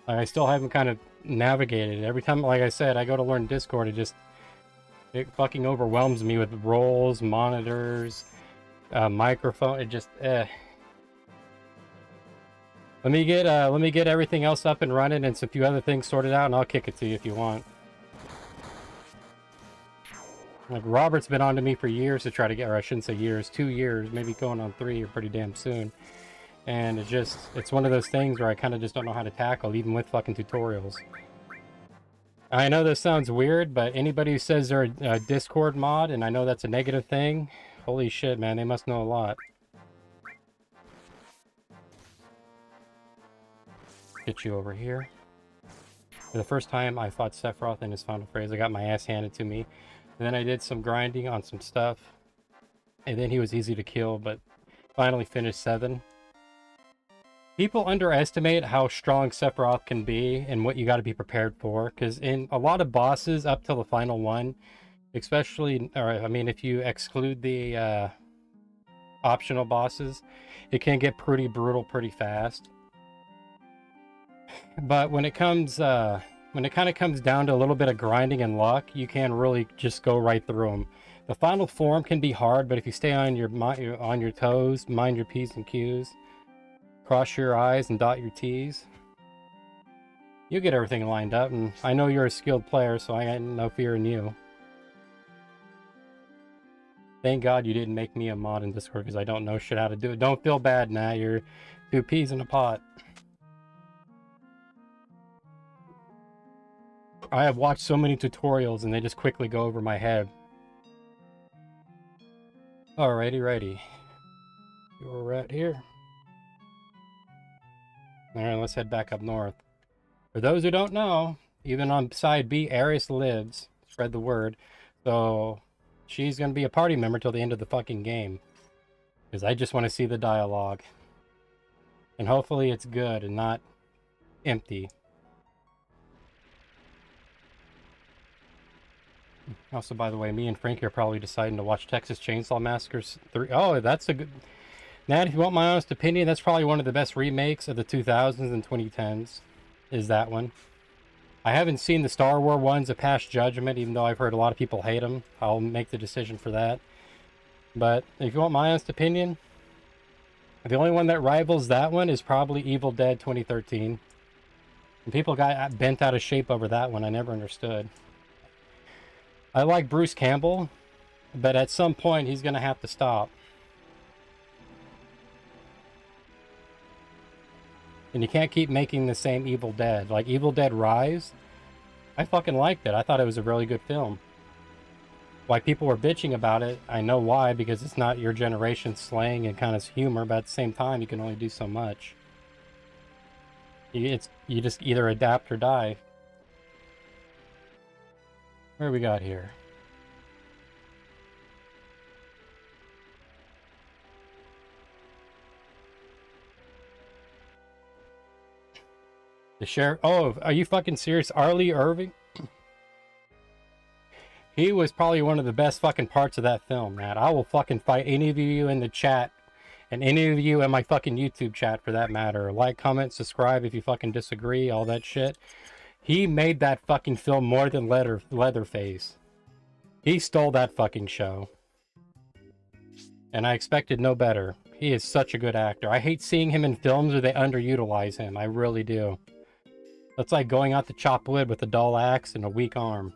Like, I still haven't kind of navigated. Every time, like I said, I go to learn Discord, it fucking overwhelms me with roles, monitors, microphone. It just, Let me get everything else up and running and a few other things sorted out, and I'll kick it to you if you want. Like, Robert's been on to me for years to try to get, or I shouldn't say years, 2 years, maybe going on 3 or pretty damn soon. And it's one of those things where I kind of just don't know how to tackle, even with fucking tutorials. I know this sounds weird, but anybody who says they're a Discord mod, and I know that's a negative thing, holy shit, man, they must know a lot. Get you over here. For the first time I fought Sephiroth in his final phrase, I got my ass handed to me. And then I did some grinding on some stuff. And then he was easy to kill, but finally finished 7. People underestimate how strong Sephiroth can be and what you got to be prepared for. Because in a lot of bosses up till the final one, especially, or I mean, if you exclude the optional bosses, it can get pretty brutal pretty fast. But when it comes, when it kind of comes down to a little bit of grinding and luck, you can really just go right through them. The final form can be hard, but if you stay on your toes, mind your P's and Q's, cross your I's and dot your T's, you get everything lined up. And I know you're a skilled player, so I got no fear in you. Thank God you didn't make me a mod in Discord because I don't know shit how to do it. Don't feel bad now. You're 2 peas in a pot. I have watched so many tutorials and they just quickly go over my head. Alrighty, righty. You're right here. Alright, let's head back up north. For those who don't know, even on side B, Aries lives. Spread the word. So, she's gonna be a party member till the end of the fucking game. Because I just want to see the dialogue. And hopefully it's good and not empty. Also, by the way, me and Frankie are probably deciding to watch Texas Chainsaw Massacre 3. Oh, that's a good... Nat, if you want my honest opinion, that's probably one of the best remakes of the 2000s and 2010s. Is that one. I haven't seen the Star Wars ones, A Past Judgment, even though I've heard a lot of people hate them. I'll make the decision for that. But if you want my honest opinion, the only one that rivals that one is probably Evil Dead 2013. And people got bent out of shape over that one. I never understood. I like Bruce Campbell, but at some point he's going to have to stop. And you can't keep making the same Evil Dead. Like Evil Dead Rise, I fucking liked it. I thought it was a really good film. Why people were bitching about it, I know why, because it's not your generation's slang and kind of humor, but at the same time you can only do so much. You just either adapt or die. What do we got here? The sheriff. Oh, are you fucking serious? Arlie Irving? He was probably one of the best fucking parts of that film, Matt. I will fucking fight any of you in the chat, and any of you in my fucking YouTube chat for that matter. Like, comment, subscribe if you fucking disagree, all that shit. He made that fucking film more than Leatherface. He stole that fucking show. And I expected no better. He is such a good actor. I hate seeing him in films where they underutilize him. I really do. That's like going out to chop wood with a dull axe and a weak arm.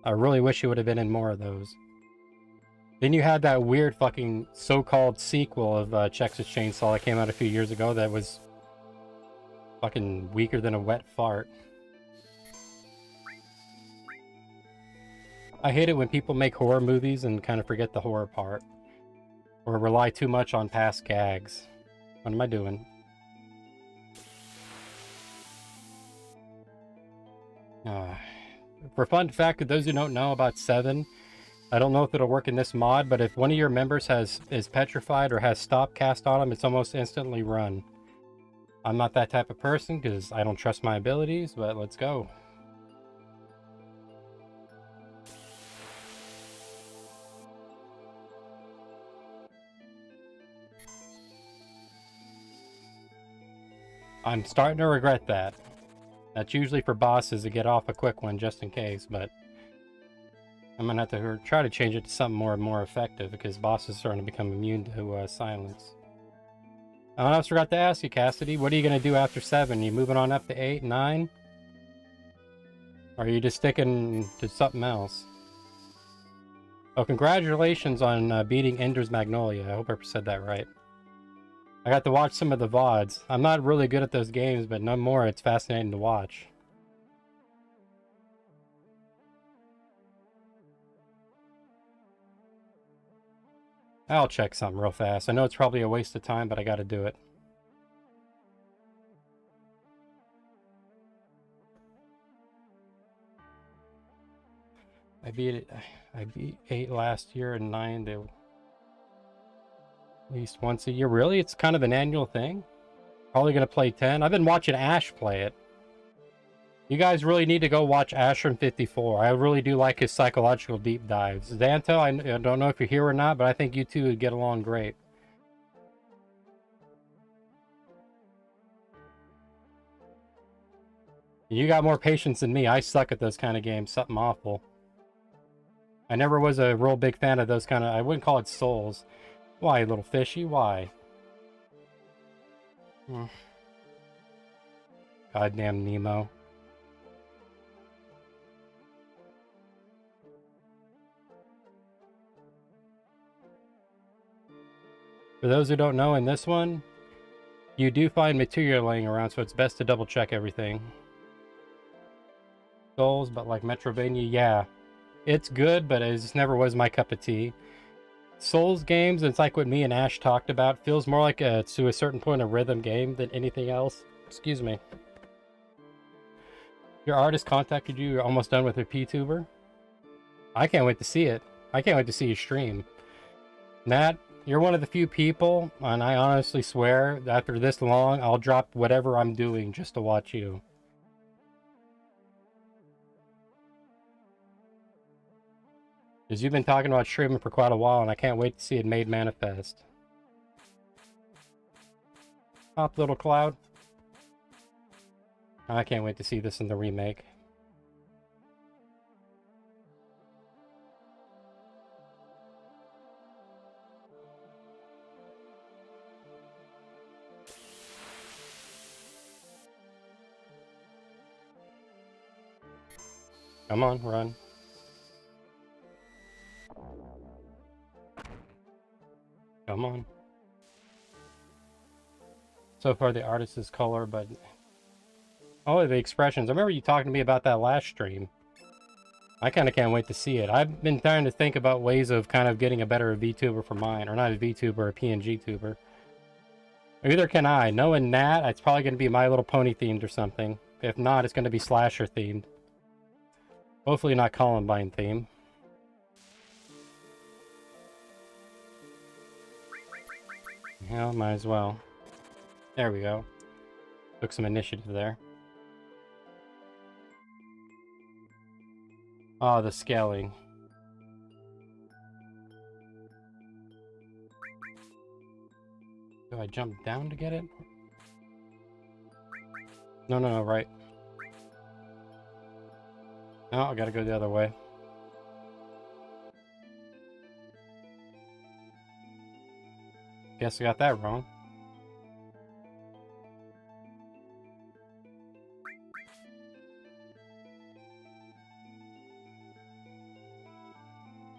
I really wish he would have been in more of those. Then you had that weird fucking so-called sequel of Texas Chainsaw that came out a few years ago that was fucking weaker than a wet fart. I hate it when people make horror movies and kind of forget the horror part. Or rely too much on past gags. What am I doing? For fun fact, those who don't know about 7, I don't know if it'll work in this mod, but if one of your members is petrified or has stop cast on them, it's almost instantly run. I'm not that type of person because I don't trust my abilities, but let's go. I'm starting to regret that. That's usually for bosses to get off a quick one just in case, but I'm gonna have to try to change it to something more effective because bosses are starting to become immune to silence. I almost forgot to ask you, Cassidy, what are you gonna do after 7? You moving on up to 8, 9? Or are you just sticking to something else? Oh, congratulations on beating Ender's Magnolia. I hope I said that right. I got to watch some of the VODs. I'm not really good at those games, but no more, it's fascinating to watch. I'll check something real fast. I know it's probably a waste of time, but I gotta do it. I beat 8 last year and 9 to at least once a year. Really? It's kind of an annual thing? Probably gonna play 10. I've been watching Ash play it. You guys really need to go watch Ashram 54. I really do like his psychological deep dives. Xanto, I don't know if you're here or not, but I think you two would get along great. You got more patience than me. I suck at those kind of games. Something awful. I never was a real big fan of those kind of... I wouldn't call it Souls. Why, little fishy? Why? Goddamn Nemo. For those who don't know, in this one, you do find material laying around, so it's best to double check everything. Souls, but like Metrovania, yeah. It's good, but it just never was my cup of tea. Souls games, it's like what me and Ash talked about, feels more like to a certain point a rhythm game than anything else. Excuse me. Your artist contacted you, you're almost done with a PTuber? I can't wait to see it. I can't wait to see you stream. Matt, you're one of the few people, and I honestly swear, after this long, I'll drop whatever I'm doing just to watch you. Because you've been talking about streaming for quite a while, and I can't wait to see it made manifest. Pop, little cloud. I can't wait to see this in the remake. Come on, run. Come on. So far the artist is color, but... Oh, the expressions. I remember you talking to me about that last stream. I kind of can't wait to see it. I've been trying to think about ways of kind of getting a better VTuber for mine. Or not a VTuber, a PNG tuber. Either can I. Knowing Nat, it's probably going to be My Little Pony themed or something. If not, it's going to be Slasher themed. Hopefully not Columbine themed. Yeah, might as well. There we go. Took some initiative there. Oh, the scaling. Do I jump down to get it? No, no, no, right. No, I gotta go the other way. Guess I got that wrong.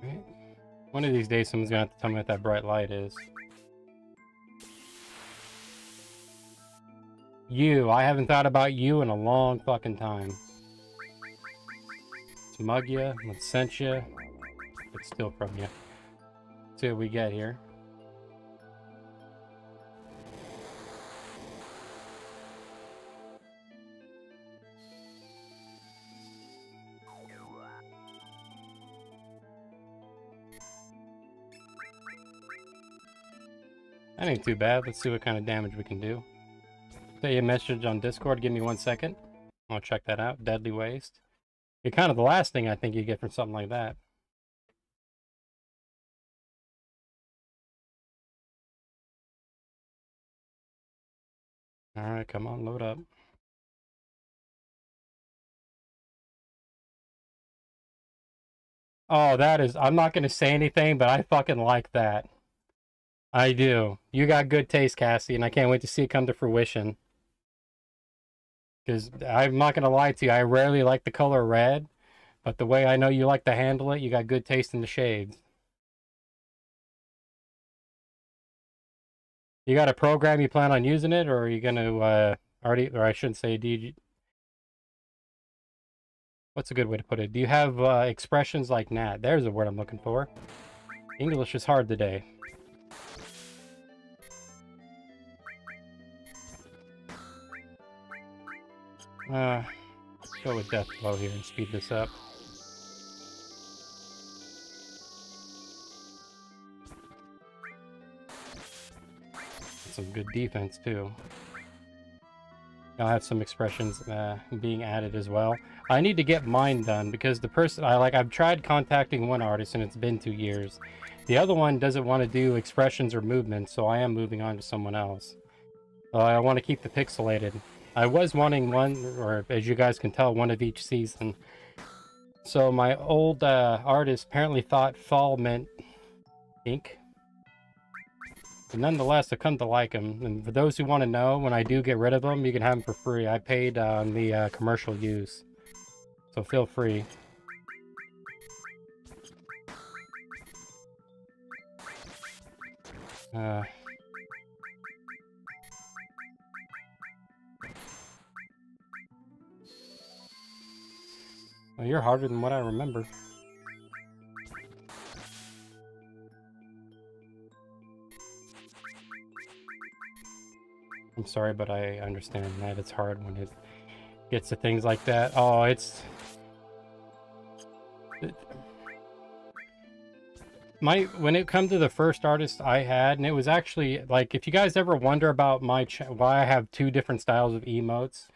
Right. One of these days someone's gonna have to tell me what that bright light is. You. I haven't thought about you in a long fucking time. Smug ya. Let's cinch ya. Let's steal from you. See what we get here. That ain't too bad. Let's see what kind of damage we can do. Send you a message on Discord. Give me 1 second. I'll check that out. Deadly Waste. You're kind of the last thing I think you get from something like that. Alright, come on, load up. Oh, that is... I'm not going to say anything, but I fucking like that. I do. You got good taste, Cassie, and I can't wait to see it come to fruition. Because I'm not going to lie to you, I rarely like the color red, but the way I know you like to handle it, you got good taste in the shades. You got a program you plan on using it, or are you going to already, or I shouldn't say, do you... What's a good way to put it? Do you have expressions like Nat? There's a word I'm looking for. English is hard today. Let's go with Death Blow here and speed this up. Some good defense too. I'll have some expressions being added as well. I need to get mine done because the person I've tried contacting one artist and it's been 2 years. The other one doesn't want to do expressions or movements, so I am moving on to someone else. I want to keep the pixelated. I was wanting one, or as you guys can tell, one of each season. So my old artist apparently thought fall meant ink. But nonetheless, I've come to like them. And for those who want to know, when I do get rid of them, you can have them for free. I paid on the commercial use. So feel free. Well, you're harder than what I remember. I'm sorry, but I understand that it's hard when it gets to things like that. Oh, when it comes to the first artist I had, and it was actually, like, if you guys ever wonder about why I have 2 different styles of emotes,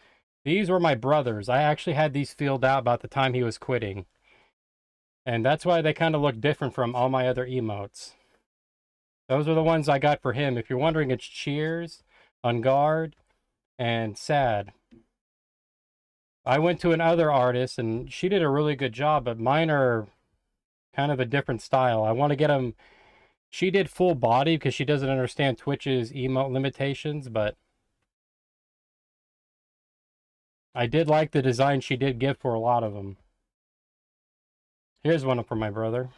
these were my brothers. I actually had these filled out about the time he was quitting. And that's why they kind of look different from all my other emotes. Those are the ones I got for him. If you're wondering, it's Cheers, On Guard, and Sad. I went to another artist, and she did a really good job, but mine are kind of a different style. I want to get them... She did full body because she doesn't understand Twitch's emote limitations, but I did like the design she did give for a lot of them. Here's one for my brother.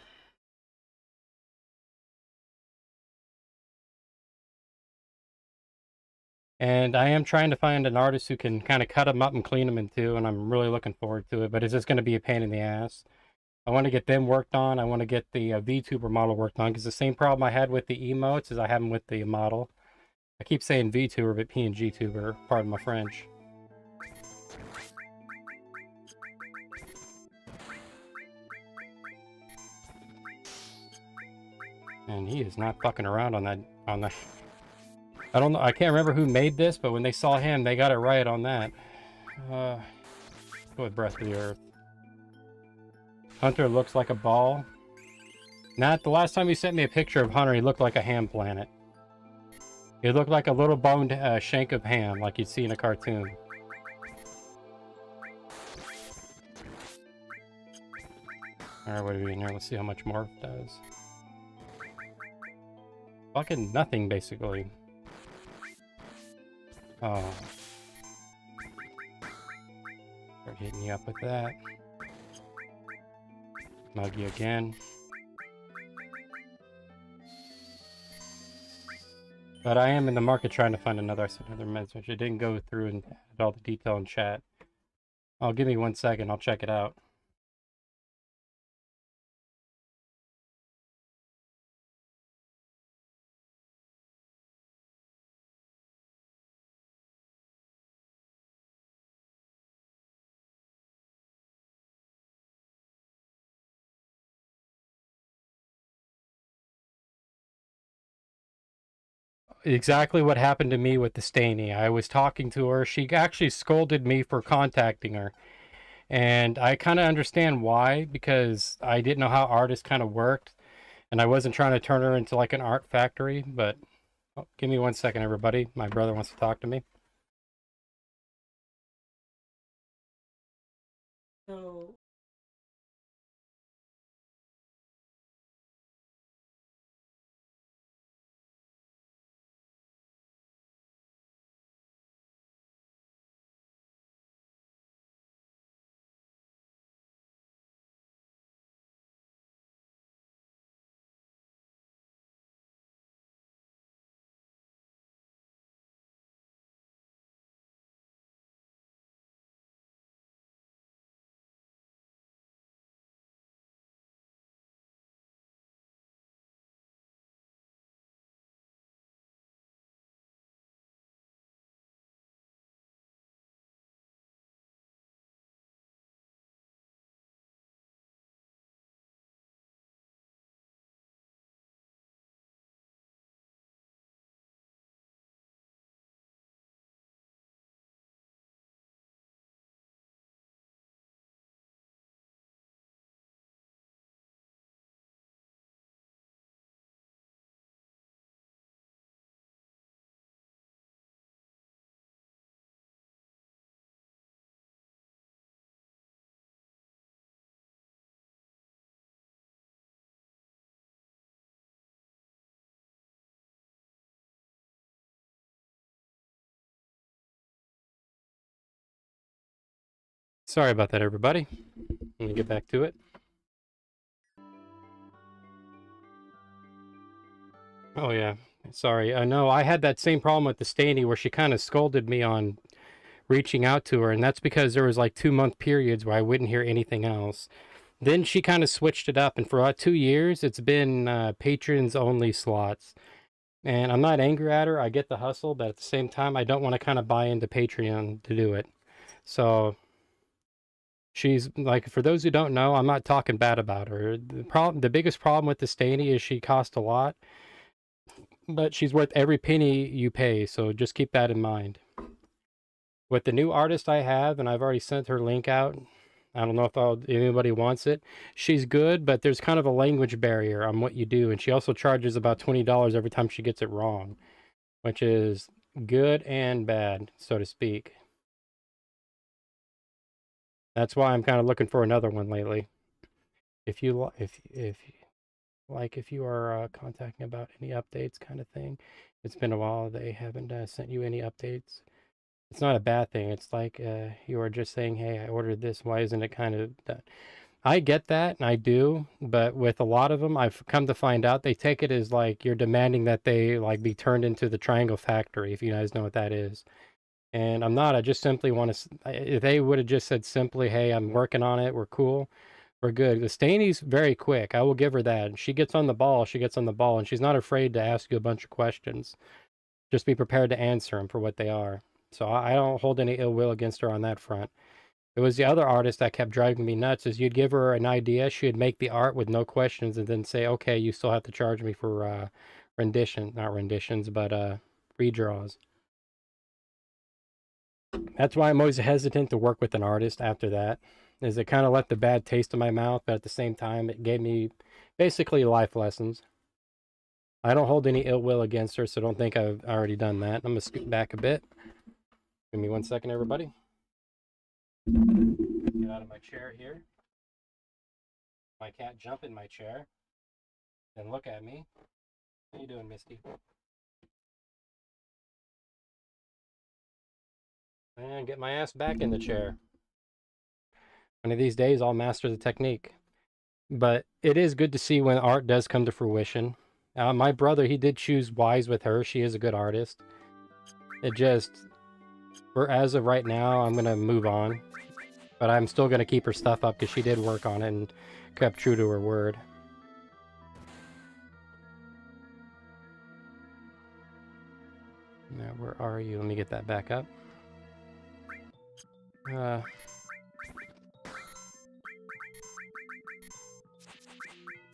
And I am trying to find an artist who can kind of cut them up and clean them in two, and I'm really looking forward to it, but it's just going to be a pain in the ass. I want to get them worked on. I want to get the VTuber model worked on, because the same problem I had with the emotes is I have them with the model. I keep saying VTuber, but PNG tuber, pardon my French. And he is not fucking around on that, I don't know, I can't remember who made this, but when they saw him, they got it right on that. Go with Breath of the Earth. Hunter looks like a ball. Not the last time you sent me a picture of Hunter, he looked like a ham planet. He looked like a little boned shank of ham, like you'd see in a cartoon. Alright, what are we in here? Let's see how much Morph does. Fucking nothing, basically. Oh. Start hitting you up with that. Mug you again. But I am in the market trying to find another message. I didn't go through and add all the detail in chat. Oh, give me 1 second. I'll check it out. Exactly what happened to me with the Staney. I was talking to her. She actually scolded me for contacting her. And I kind of understand why, because I didn't know how artists kind of worked. And I wasn't trying to turn her into like an art factory. But oh, give me 1 second, everybody. My brother wants to talk to me. So Sorry about that, everybody. Let me get back to it. Oh, yeah. Sorry. I know I had that same problem with the Staney where she kind of scolded me on reaching out to her. And that's because there was like 2-month periods where I wouldn't hear anything else. Then she kind of switched it up. And for about 2 years, it's been patrons only slots. And I'm not angry at her. I get the hustle. But at the same time, I don't want to kind of buy into Patreon to do it. So she's like, for those who don't know, I'm not talking bad about her. The biggest problem with the Staney is she costs a lot, but she's worth every penny you pay. So just keep that in mind. With the new artist I have, and I've already sent her link out. I don't know if anybody wants it. She's good, but there's kind of a language barrier on what you do, and she also charges about $20 every time she gets it wrong, which is good and bad, so to speak. That's why I'm kind of looking for another one lately. If you are contacting about any updates, kind of thing, it's been a while. They haven't sent you any updates. It's not a bad thing. It's like you are just saying, "Hey, I ordered this. Why isn't it kind of that?" I get that, and I do, but with a lot of them, I've come to find out they take it as like you're demanding that they like be turned into the Triangle Factory, if you guys know what that is. And I'm not. I just simply want to. If they would have just said simply, "Hey, I'm working on it. We're cool. We're good." The Staney's very quick. I will give her that. She gets on the ball. She gets on the ball, and she's not afraid to ask you a bunch of questions. Just be prepared to answer them for what they are. So I don't hold any ill will against her on that front. It was the other artist that kept driving me nuts. Is you'd give her an idea, she'd make the art with no questions, and then say, "Okay, you still have to charge me for not renditions, but redraws." That's why I'm always hesitant to work with an artist after that. is it kind of left a bad taste in my mouth, but at the same time, it gave me basically life lessons. I don't hold any ill will against her, so don't think I've already done that. I'm going to scoot back a bit. Give me 1 second, everybody. Get out of my chair here. My cat jump in my chair and look at me. How you doing, Misty? And get my ass back in the chair. One of these days, I'll master the technique. But it is good to see when art does come to fruition. My brother, he did choose wise with her. She is a good artist. It just, for as of right now, I'm going to move on. But I'm still going to keep her stuff up because she did work on it and kept true to her word. Now, where are you? Let me get that back up.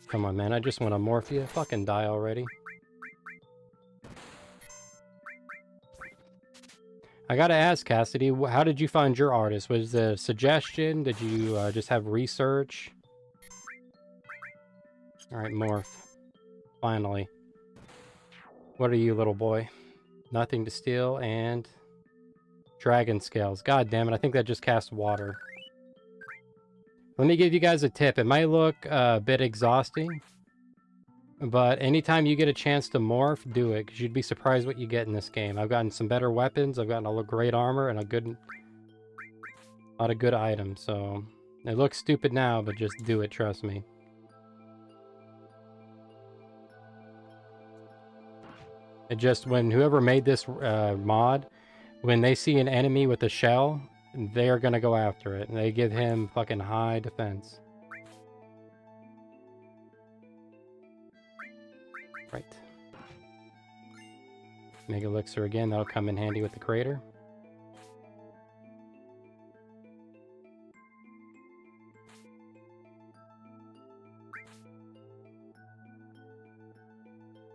Come on, man. I just want to morph you. Fucking die already. I gotta ask, Cassidy, how did you find your artist? Was it a suggestion? Did you just have research? Alright, morph. Finally. What are you, little boy? Nothing to steal, and... Dragon scales. God damn it, I think that just cast water. Let me give you guys a tip. It might look a bit exhausting, but anytime you get a chance to morph, do it, because you'd be surprised what you get in this game. I've gotten some better weapons, I've gotten a great armor, and a lot of good items, so... It looks stupid now, but just do it, trust me. It just, when whoever made this mod, when they see an enemy with a shell, they're gonna go after it, and they give him fucking high defense. Right. Mega Elixir again, that'll come in handy with the crater.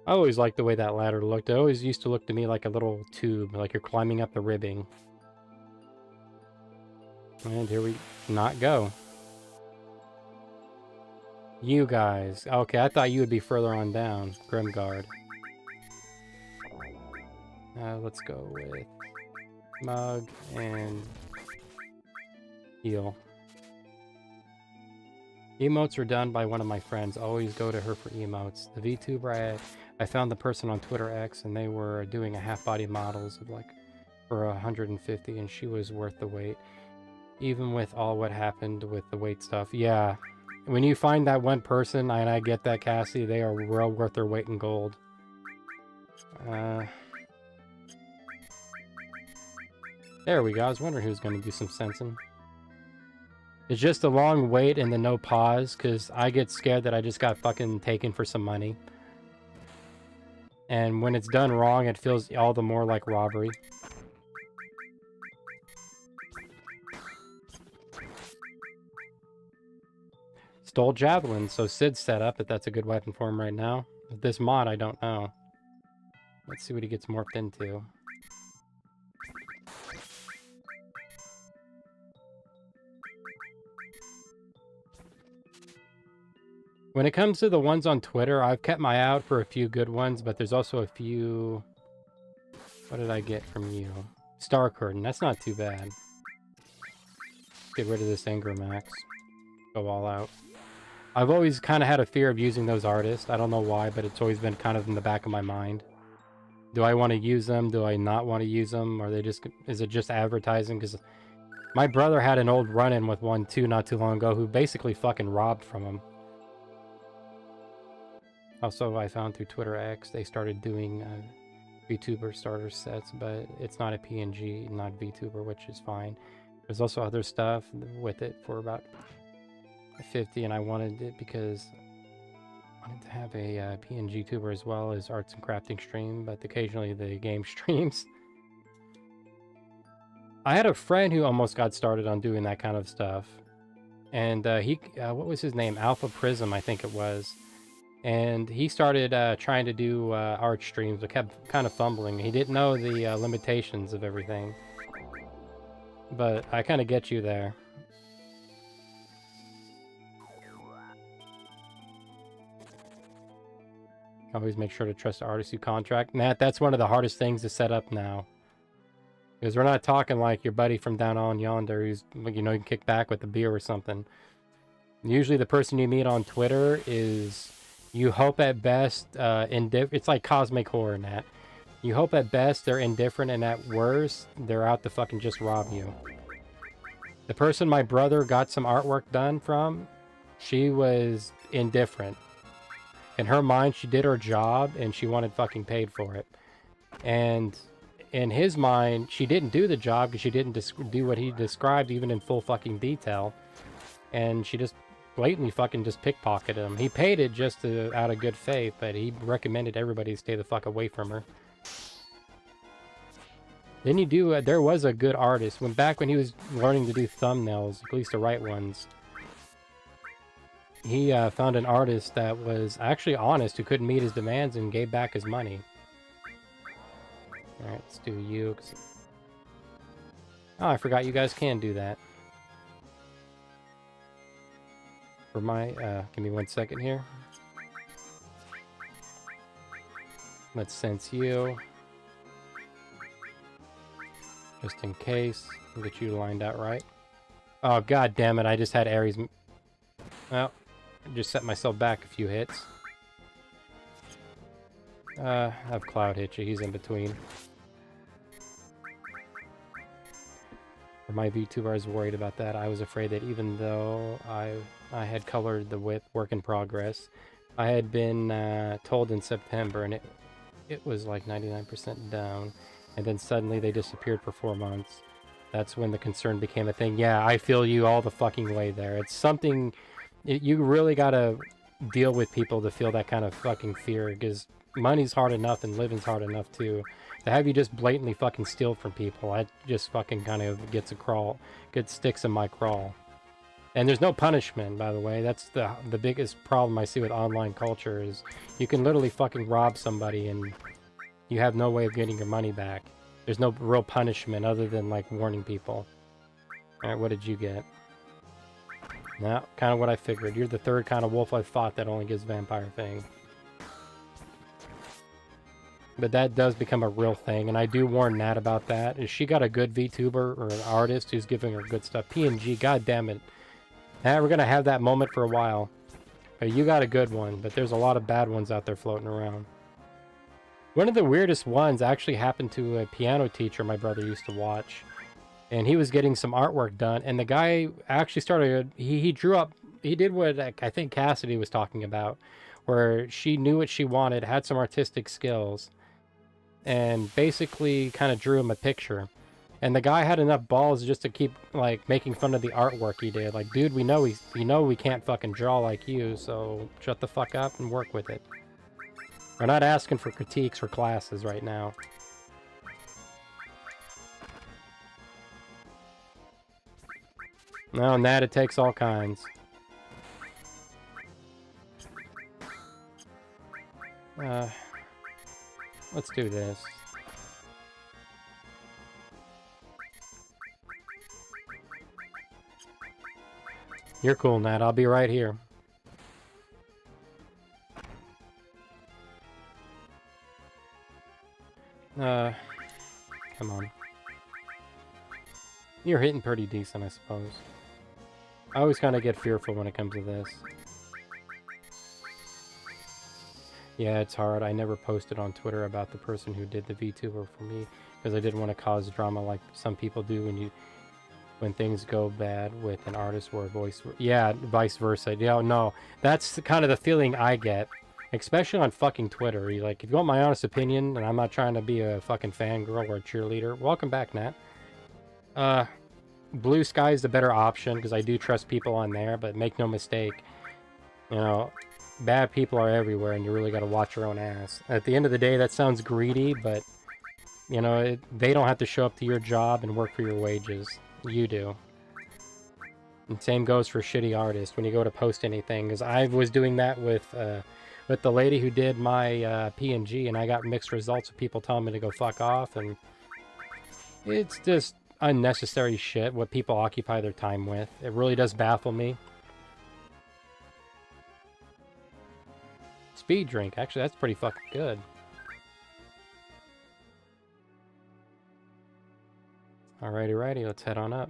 I always liked the way that ladder looked. It always used to look to me like a little tube, like you're climbing up the ribbing. And here we not go. You guys. Okay, I thought you would be further on down. Grimguard. Let's go with Mug and Heal. Emotes are done by one of my friends. Always go to her for emotes. The VTuber, I found the person on Twitter X, and they were doing a half-body models of like for 150, and she was worth the wait. Even with all what happened with the weight stuff. Yeah. When you find that one person, and I get that, Cassie, they are well worth their weight in gold. There we go. I was wondering who's going to do some sensing. It's just a long wait and then no pause, because I get scared that I just got fucking taken for some money. And when it's done wrong, it feels all the more like robbery. Stole Javelin, so Sid's set up that that's a good weapon for him right now. With this mod, I don't know. Let's see what he gets morphed into. When it comes to the ones on Twitter, I've kept my eye out for a few good ones, but there's also a few... What did I get from you? Star Curtain, that's not too bad. Get rid of this Anger Max. Go all out. I've always kind of had a fear of using those artists. I don't know why, but it's always been kind of in the back of my mind. Do I want to use them? Do I not want to use them? Are they just... Is it just advertising? Because my brother had an old run-in with one too not too long ago who basically fucking robbed from him. Also, I found through Twitter X, they started doing VTuber starter sets, but it's not a PNG, not VTuber, which is fine. There's also other stuff with it for about 50, and I wanted it because I wanted to have a PNG tuber as well as arts and crafting stream, but occasionally the game streams. I had a friend who almost got started on doing that kind of stuff, and what was his name? Alpha Prism, I think it was. And he started trying to do art streams, but kept kind of fumbling. He didn't know the limitations of everything. But I kind of get you there. Always make sure to trust the artist you contract. Matt, that's one of the hardest things to set up now. Because we're not talking like your buddy from down on yonder who's, you know, you can kick back with a beer or something. Usually the person you meet on Twitter is, you hope at best, it's like cosmic horror, Nat. You hope at best they're indifferent, and at worst, they're out to fucking just rob you. The person my brother got some artwork done from, she was indifferent. In her mind, she did her job, and she wanted fucking paid for it. And in his mind, she didn't do the job because she didn't do what he described even in full fucking detail. And she just blatantly fucking just pickpocketed him. He paid it just out of good faith, but he recommended everybody stay the fuck away from her. Then you do, there was a good artist. Back when he was learning to do thumbnails, at least the right ones, he found an artist that was actually honest, who couldn't meet his demands and gave back his money. Alright, let's do you. Oh, I forgot you guys can do that. For my, give me 1 second here. Let's sense you. Just in case. We'll get you lined out right. Oh, god damn it, I just had Ares. Well, I just set myself back a few hits. I have Cloud hit you, he's in between. For my VTuber, I was worried about that. I was afraid that even though I had colored the width work in progress, I had been told in September, and it was like 99% down, and then suddenly they disappeared for 4 months. That's when the concern became a thing. Yeah, I feel you all the fucking way there. It's something, you really gotta deal with people to feel that kind of fucking fear, because money's hard enough and living's hard enough too. To have you just blatantly fucking steal from people, I just fucking kind of gets sticks in my crawl. And there's no punishment, by the way. That's the biggest problem I see with online culture, is you can literally fucking rob somebody and you have no way of getting your money back. There's no real punishment other than like warning people. Alright, what did you get? No, kind of what I figured. You're the third kind of wolf I've fought that only gives vampire thing. But that does become a real thing, and I do warn Nat about that. Is she got a good VTuber or an artist who's giving her good stuff? PNG, god damn it. Nat, we're gonna have that moment for a while. But you got a good one, but there's a lot of bad ones out there floating around. One of the weirdest ones actually happened to a piano teacher my brother used to watch. And he was getting some artwork done, and the guy actually started, he drew up, he did what I think Cassidy was talking about, where she knew what she wanted, had some artistic skills, and basically kind of drew him a picture. And the guy had enough balls just to keep like making fun of the artwork he did. Like, dude, we know we can't fucking draw like you, so shut the fuck up and work with it. We're not asking for critiques or classes right now. No, and that it takes all kinds. Let's do this. You're cool, Nat. I'll be right here. Come on. You're hitting pretty decent, I suppose. I always kind of get fearful when it comes to this. Yeah, it's hard. I never posted on Twitter about the person who did the VTuber for me, because I didn't want to cause drama like some people do when things go bad with an artist or a voice. Yeah, vice versa. Yeah, no, that's kind of the feeling I get, especially on fucking Twitter. Like, if you want my honest opinion, and I'm not trying to be a fucking fangirl or a cheerleader, welcome back, Nat. Blue Sky is the better option, because I do trust people on there, but make no mistake, you know, bad people are everywhere, and you really got to watch your own ass. At the end of the day, that sounds greedy, but, you know, they don't have to show up to your job and work for your wages. You do. And same goes for shitty artists when you go to post anything, because I was doing that with the lady who did my PNG, and I got mixed results of people telling me to go fuck off, and it's just unnecessary shit what people occupy their time with. It really does baffle me. Speed drink. Actually, that's pretty fucking good. Alrighty, let's head on up.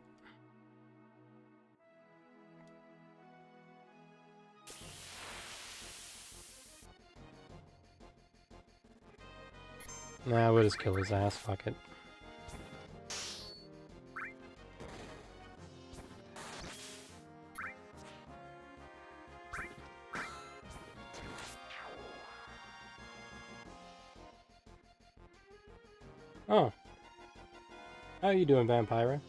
Nah, we'll just kill his ass, fuck it. Oh. How you doing, Vampira?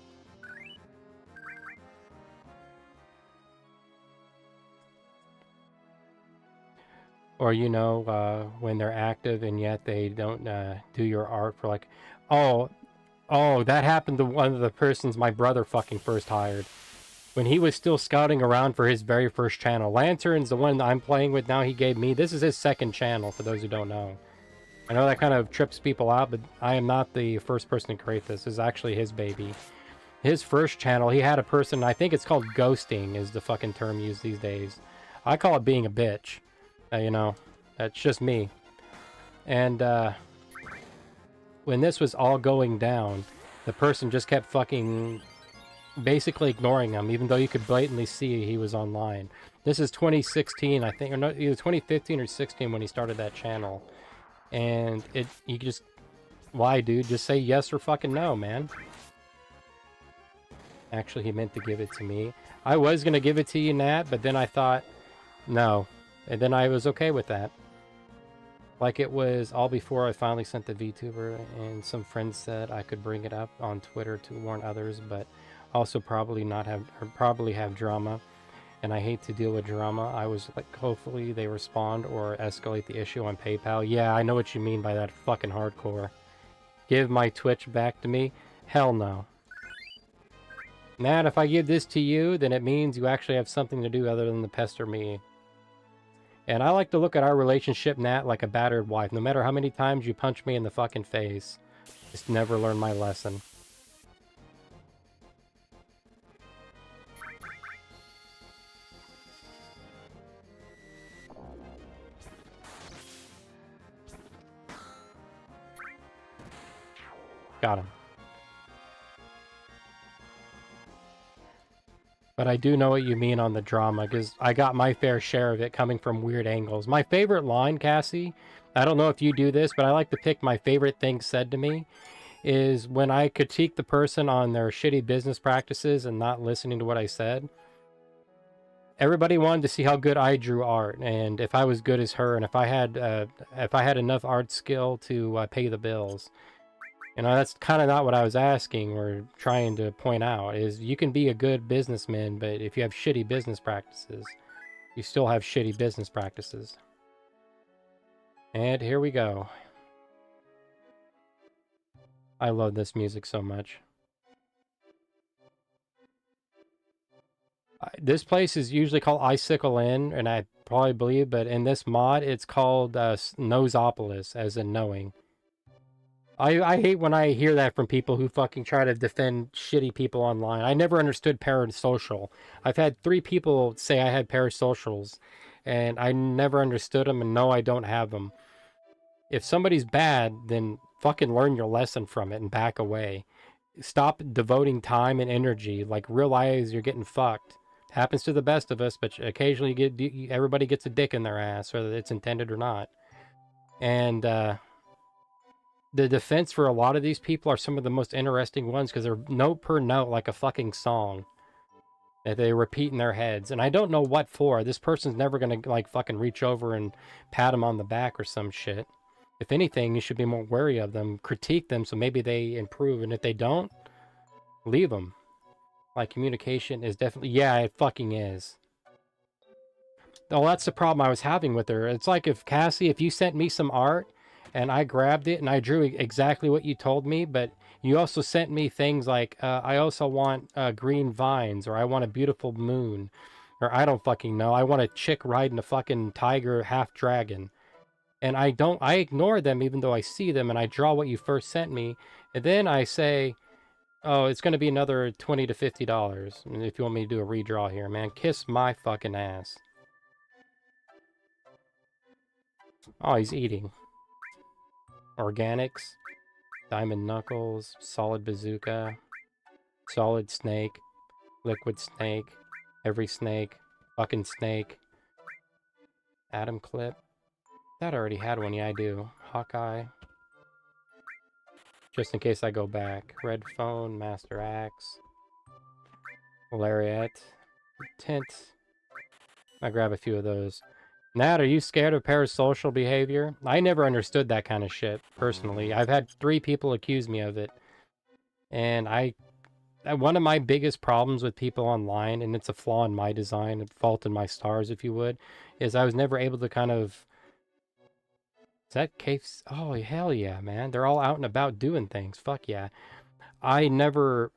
Or, you know, when they're active and yet they don't do your art for like... Oh, that happened to one of the persons my brother fucking first hired. When he was still scouting around for his very first channel. Lantern's the one I'm playing with now he gave me. This is his second channel, for those who don't know. I know that kind of trips people out, but I am not the first person to create this. This is actually his baby. His first channel, he had a person, I think it's called ghosting is the fucking term used these days. I call it being a bitch. You know, that's just me. And when this was all going down, the person just kept fucking basically ignoring him, even though you could blatantly see he was online. This is 2016, I think, or no, either 2015 or 16 when he started that channel. And you just, why, dude? Just say yes or fucking no, man. Actually, he meant to give it to me. I was gonna give it to you, Nat, but then I thought, no. And then I was okay with that. Like it was all before I finally sent the VTuber, and some friends said I could bring it up on Twitter to warn others, but also probably have drama. And I hate to deal with drama. I was like, hopefully they respond or escalate the issue on PayPal. Yeah, I know what you mean by that fucking hardcore. Give my Twitch back to me? Hell no. Nat, if I give this to you, then it means you actually have something to do other than to pester me. And I like to look at our relationship, Nat, like a battered wife. No matter how many times you punch me in the fucking face, just never learn my lesson. Got him. But I do know what you mean on the drama, because I got my fair share of it coming from weird angles. My favorite line, Cassie, I don't know if you do this, but I like to pick my favorite things said to me, is when I critique the person on their shitty business practices and not listening to what I said. Everybody wanted to see how good I drew art, and if I was good as her, and if I had enough art skill to pay the bills. You know, that's kind of not what I was asking or trying to point out, is you can be a good businessman, but if you have shitty business practices, you still have shitty business practices. And here we go. I love this music so much. This place is usually called Icicle Inn, and I probably believe, but in this mod, it's called Nozopolis, as in knowing. I hate when I hear that from people who fucking try to defend shitty people online. I never understood parasocial. I've had 3 people say I had parasocials, and I never understood them, and no, I don't have them. If somebody's bad, then fucking learn your lesson from it and back away. Stop devoting time and energy. Like, realize you're getting fucked. Happens to the best of us, but occasionally everybody gets a dick in their ass, whether it's intended or not. And, the defense for a lot of these people are some of the most interesting ones because they're note per note like a fucking song that they repeat in their heads. And I don't know what for. This person's never going to like fucking reach over and pat them on the back or some shit. If anything, you should be more wary of them. Critique them so maybe they improve. And if they don't, leave them. Like, communication is definitely... Yeah, it fucking is. Oh, that's the problem I was having with her. It's like if Cassie, if you sent me some art and I grabbed it and I drew exactly what you told me, but you also sent me things like, I also want green vines, or I want a beautiful moon, or I don't fucking know. I want a chick riding a fucking tiger half dragon. And I ignore them even though I see them, and I draw what you first sent me. And then I say, oh, it's going to be another $20 to $50. And if you want me to do a redraw here, man, kiss my fucking ass. Oh, he's eating. Organics. Diamond Knuckles. Solid Bazooka. Solid Snake. Liquid Snake. Every Snake. Fucking Snake. Atom Clip. That already had one. Yeah, I do. Hawkeye. Just in case I go back. Red Phone. Master Axe. Lariat. Tint. I grab a few of those. Nat, are you scared of parasocial behavior? I never understood that kind of shit, personally. I've had 3 people accuse me of it. And one of my biggest problems with people online, and it's a flaw in my design, a fault in my stars, if you would, is I was never able to kind of... Is that case? Oh, hell yeah, man. They're all out and about doing things. Fuck yeah. I never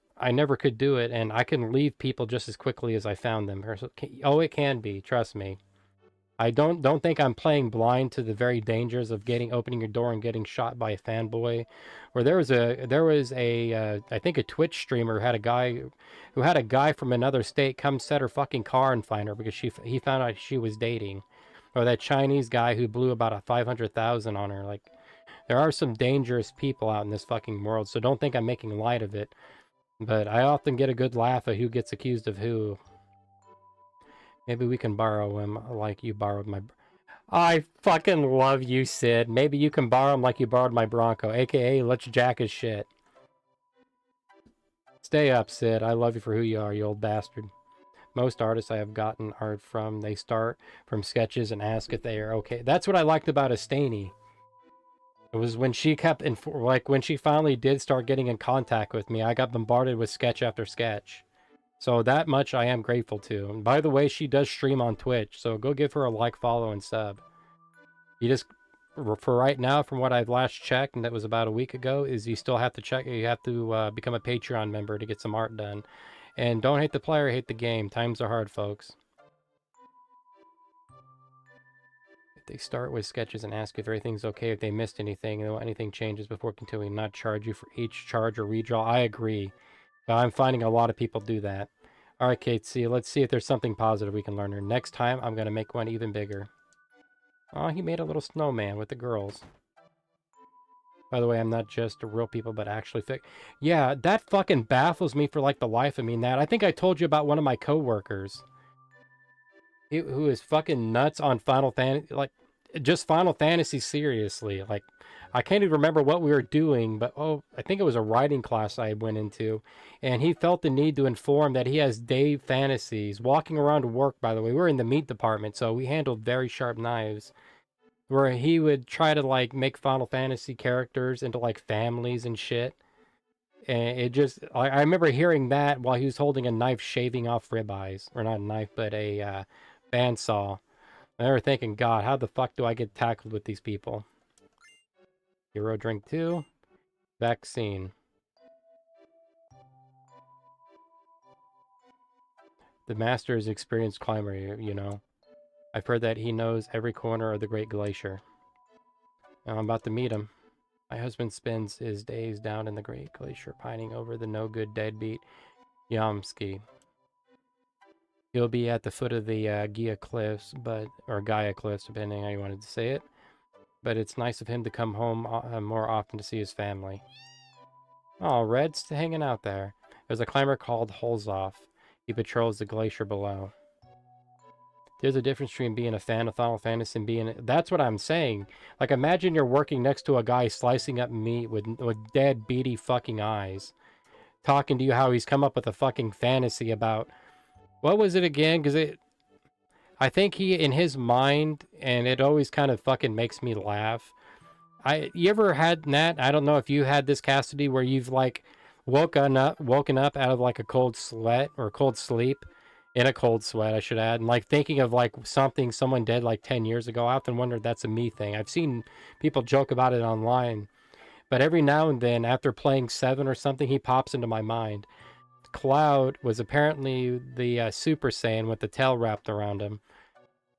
could do it, and I can leave people just as quickly as I found them. Oh, it can be. Trust me. I don't think I'm playing blind to the very dangers of opening your door and getting shot by a fanboy. Or there was a I think a Twitch streamer who had a guy from another state come set her fucking car and find her because he found out she was dating. Or that Chinese guy who blew about a 500,000 on her. Like, there are some dangerous people out in this fucking world, so don't think I'm making light of it. But I often get a good laugh at who gets accused of who. Maybe we can borrow him like you borrowed my... I fucking love you, Sid. Maybe you can borrow him like you borrowed my Bronco, aka let's jack his shit. Stay up, Sid. I love you for who you are, you old bastard. Most artists I have gotten art from, they start from sketches and ask if they are okay. That's what I liked about Estaney. It was when she when she finally did start getting in contact with me, I got bombarded with sketch after sketch. So that much I am grateful to. And by the way, she does stream on Twitch, so go give her a like, follow, and sub. You just, for right now, from what I've last checked, and that was about a week ago, is you still have to check, you have to become a Patreon member to get some art done. And don't hate the player, hate the game. Times are hard, folks. If they start with sketches and ask if everything's okay, if they missed anything, and anything changes before continuing, not charge you for each charge or redraw. I agree. I'm finding a lot of people do that. All right, Kate, let's see if there's something positive we can learn here. Next time, I'm going to make one even bigger. Oh, he made a little snowman with the girls. By the way, I'm not just a real people, but actually fake. Yeah, that fucking baffles me for like the life of me, Nat. I think I told you about one of my coworkers. Who is fucking nuts on Final Fantasy, like, just Final Fantasy seriously. Like, I can't even remember what we were doing, but I think it was a writing class I went into, and he felt the need to inform that he has day fantasies. Walking around to work, by the way, we're in the meat department, so we handled very sharp knives, where he would try to, like, make Final Fantasy characters into, like, families and shit. And it just, I remember hearing that while he was holding a knife shaving off ribeyes. Or not a knife, but a bandsaw. I remember thinking, God, how the fuck do I get tackled with these people? Hero drink 2. Vaccine. The master is experienced climber, you know. I've heard that he knows every corner of the Great Glacier. Now I'm about to meet him. My husband spends his days down in the Great Glacier, pining over the no-good deadbeat Yamsky. He'll be at the foot of the Gaia Cliffs, or Gaia Cliffs, depending how you wanted to say it. But it's nice of him to come home more often to see his family. Oh, Red's hanging out there. There's a climber called Holzoff. He patrols the glacier below. There's a difference between being a fan of Final Fantasy and being... That's what I'm saying. Like, imagine you're working next to a guy slicing up meat with dead, beady fucking eyes. Talking to you how he's come up with a fucking fantasy about... What was it again? Because I think he, in his mind, and it always kind of fucking makes me laugh. You ever had that? I don't know if you had this, Cassidy, where you've like woken up out of like a cold sweat or a cold sleep, in a cold sweat, I should add, and like thinking of like something someone did like 10 years ago. I often wonder if that's a me thing. I've seen people joke about it online, but every now and then, after playing 7 or something, he pops into my mind. Cloud was apparently the Super Saiyan with the tail wrapped around him.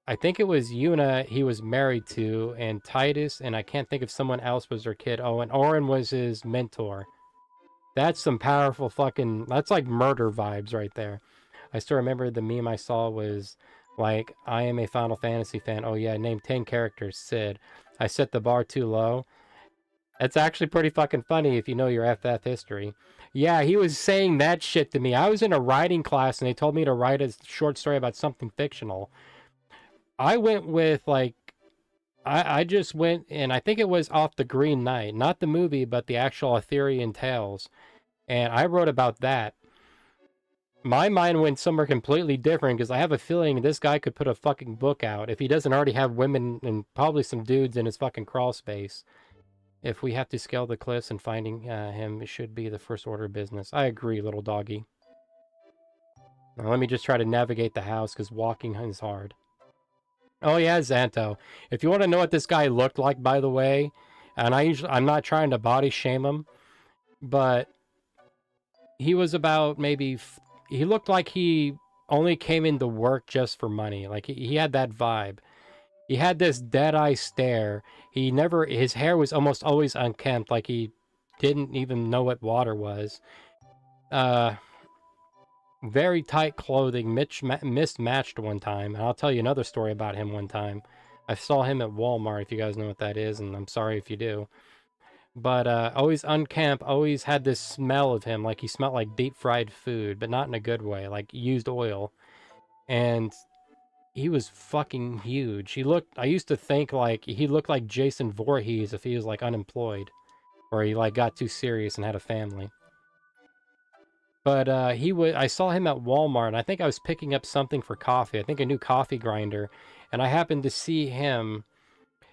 I think it was Yuna he was married to, and Titus, and I can't think if someone else was their kid. Oh, and Orin was his mentor. That's some powerful fucking... That's like murder vibes right there. I still remember the meme I saw was Like, I am a Final Fantasy fan. Oh yeah, name 10 characters. Sid. I set the bar too low. It's actually pretty fucking funny if you know your FF history. Yeah, he was saying that shit to me. I was in a writing class and they told me to write a short story about something fictional. I went with like I just went and I think it was Off the Green Knight, not the movie, but the actual Arthurian Tales. And I wrote about that. My mind went somewhere completely different because I have a feeling this guy could put a fucking book out if he doesn't already have women and probably some dudes in his fucking crawl space. If we have to scale the cliffs and finding him should be the first order of business. I agree, little doggy. Now let me just try to navigate the house because walking is hard. Oh yeah, Xanto. If you want to know what this guy looked like, by the way, and I'm not trying to body shame him, but he was about maybe he looked like he only came into work just for money. Like he had that vibe. He had this dead eye stare. He never his hair was almost always unkempt, like he didn't even know what water was. Uh Very tight clothing, mismatched one time. And I'll tell you another story about him one time. I saw him at Walmart, if you guys know what that is, and I'm sorry if you do. But always unkempt, always had this smell of him, like he smelled like deep fried food, but not in a good way, like used oil. And he was fucking huge. I used to think like he looked like Jason Voorhees if he was like unemployed, or he like got too serious and had a family. But I saw him at Walmart, and I think I was picking up something for coffee. I think a new coffee grinder, and I happened to see him.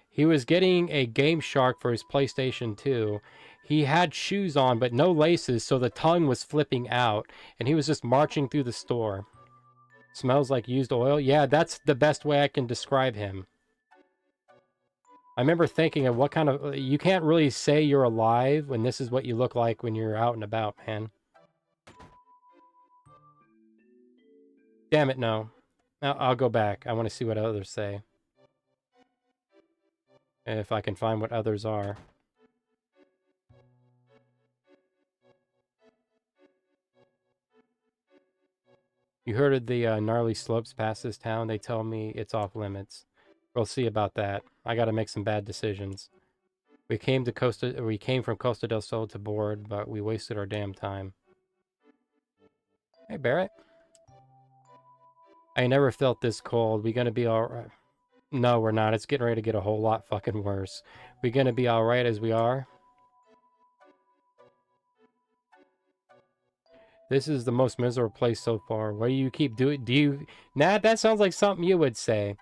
He was getting a Game Shark for his PlayStation 2. He had shoes on, but no laces, so the tongue was flipping out, and he was just marching through the store. Smells like used oil? Yeah, that's the best way I can describe him. I remember thinking of what kind of... You can't really say you're alive when this is what you look like when you're out and about, man. Damn it, no. I'll go back. I want to see what others say. If I can find what others are. You heard of the gnarly slopes past this town? They tell me it's off limits. We'll see about that. I gotta make some bad decisions. We came from Costa del Sol to board, but we wasted our damn time. Hey, Barrett. I never felt this cold. We gonna be alright? No, we're not. It's getting ready to get a whole lot fucking worse. We gonna be alright as we are? This is the most miserable place so far. What do you keep doing? Nat, that sounds like something you would say.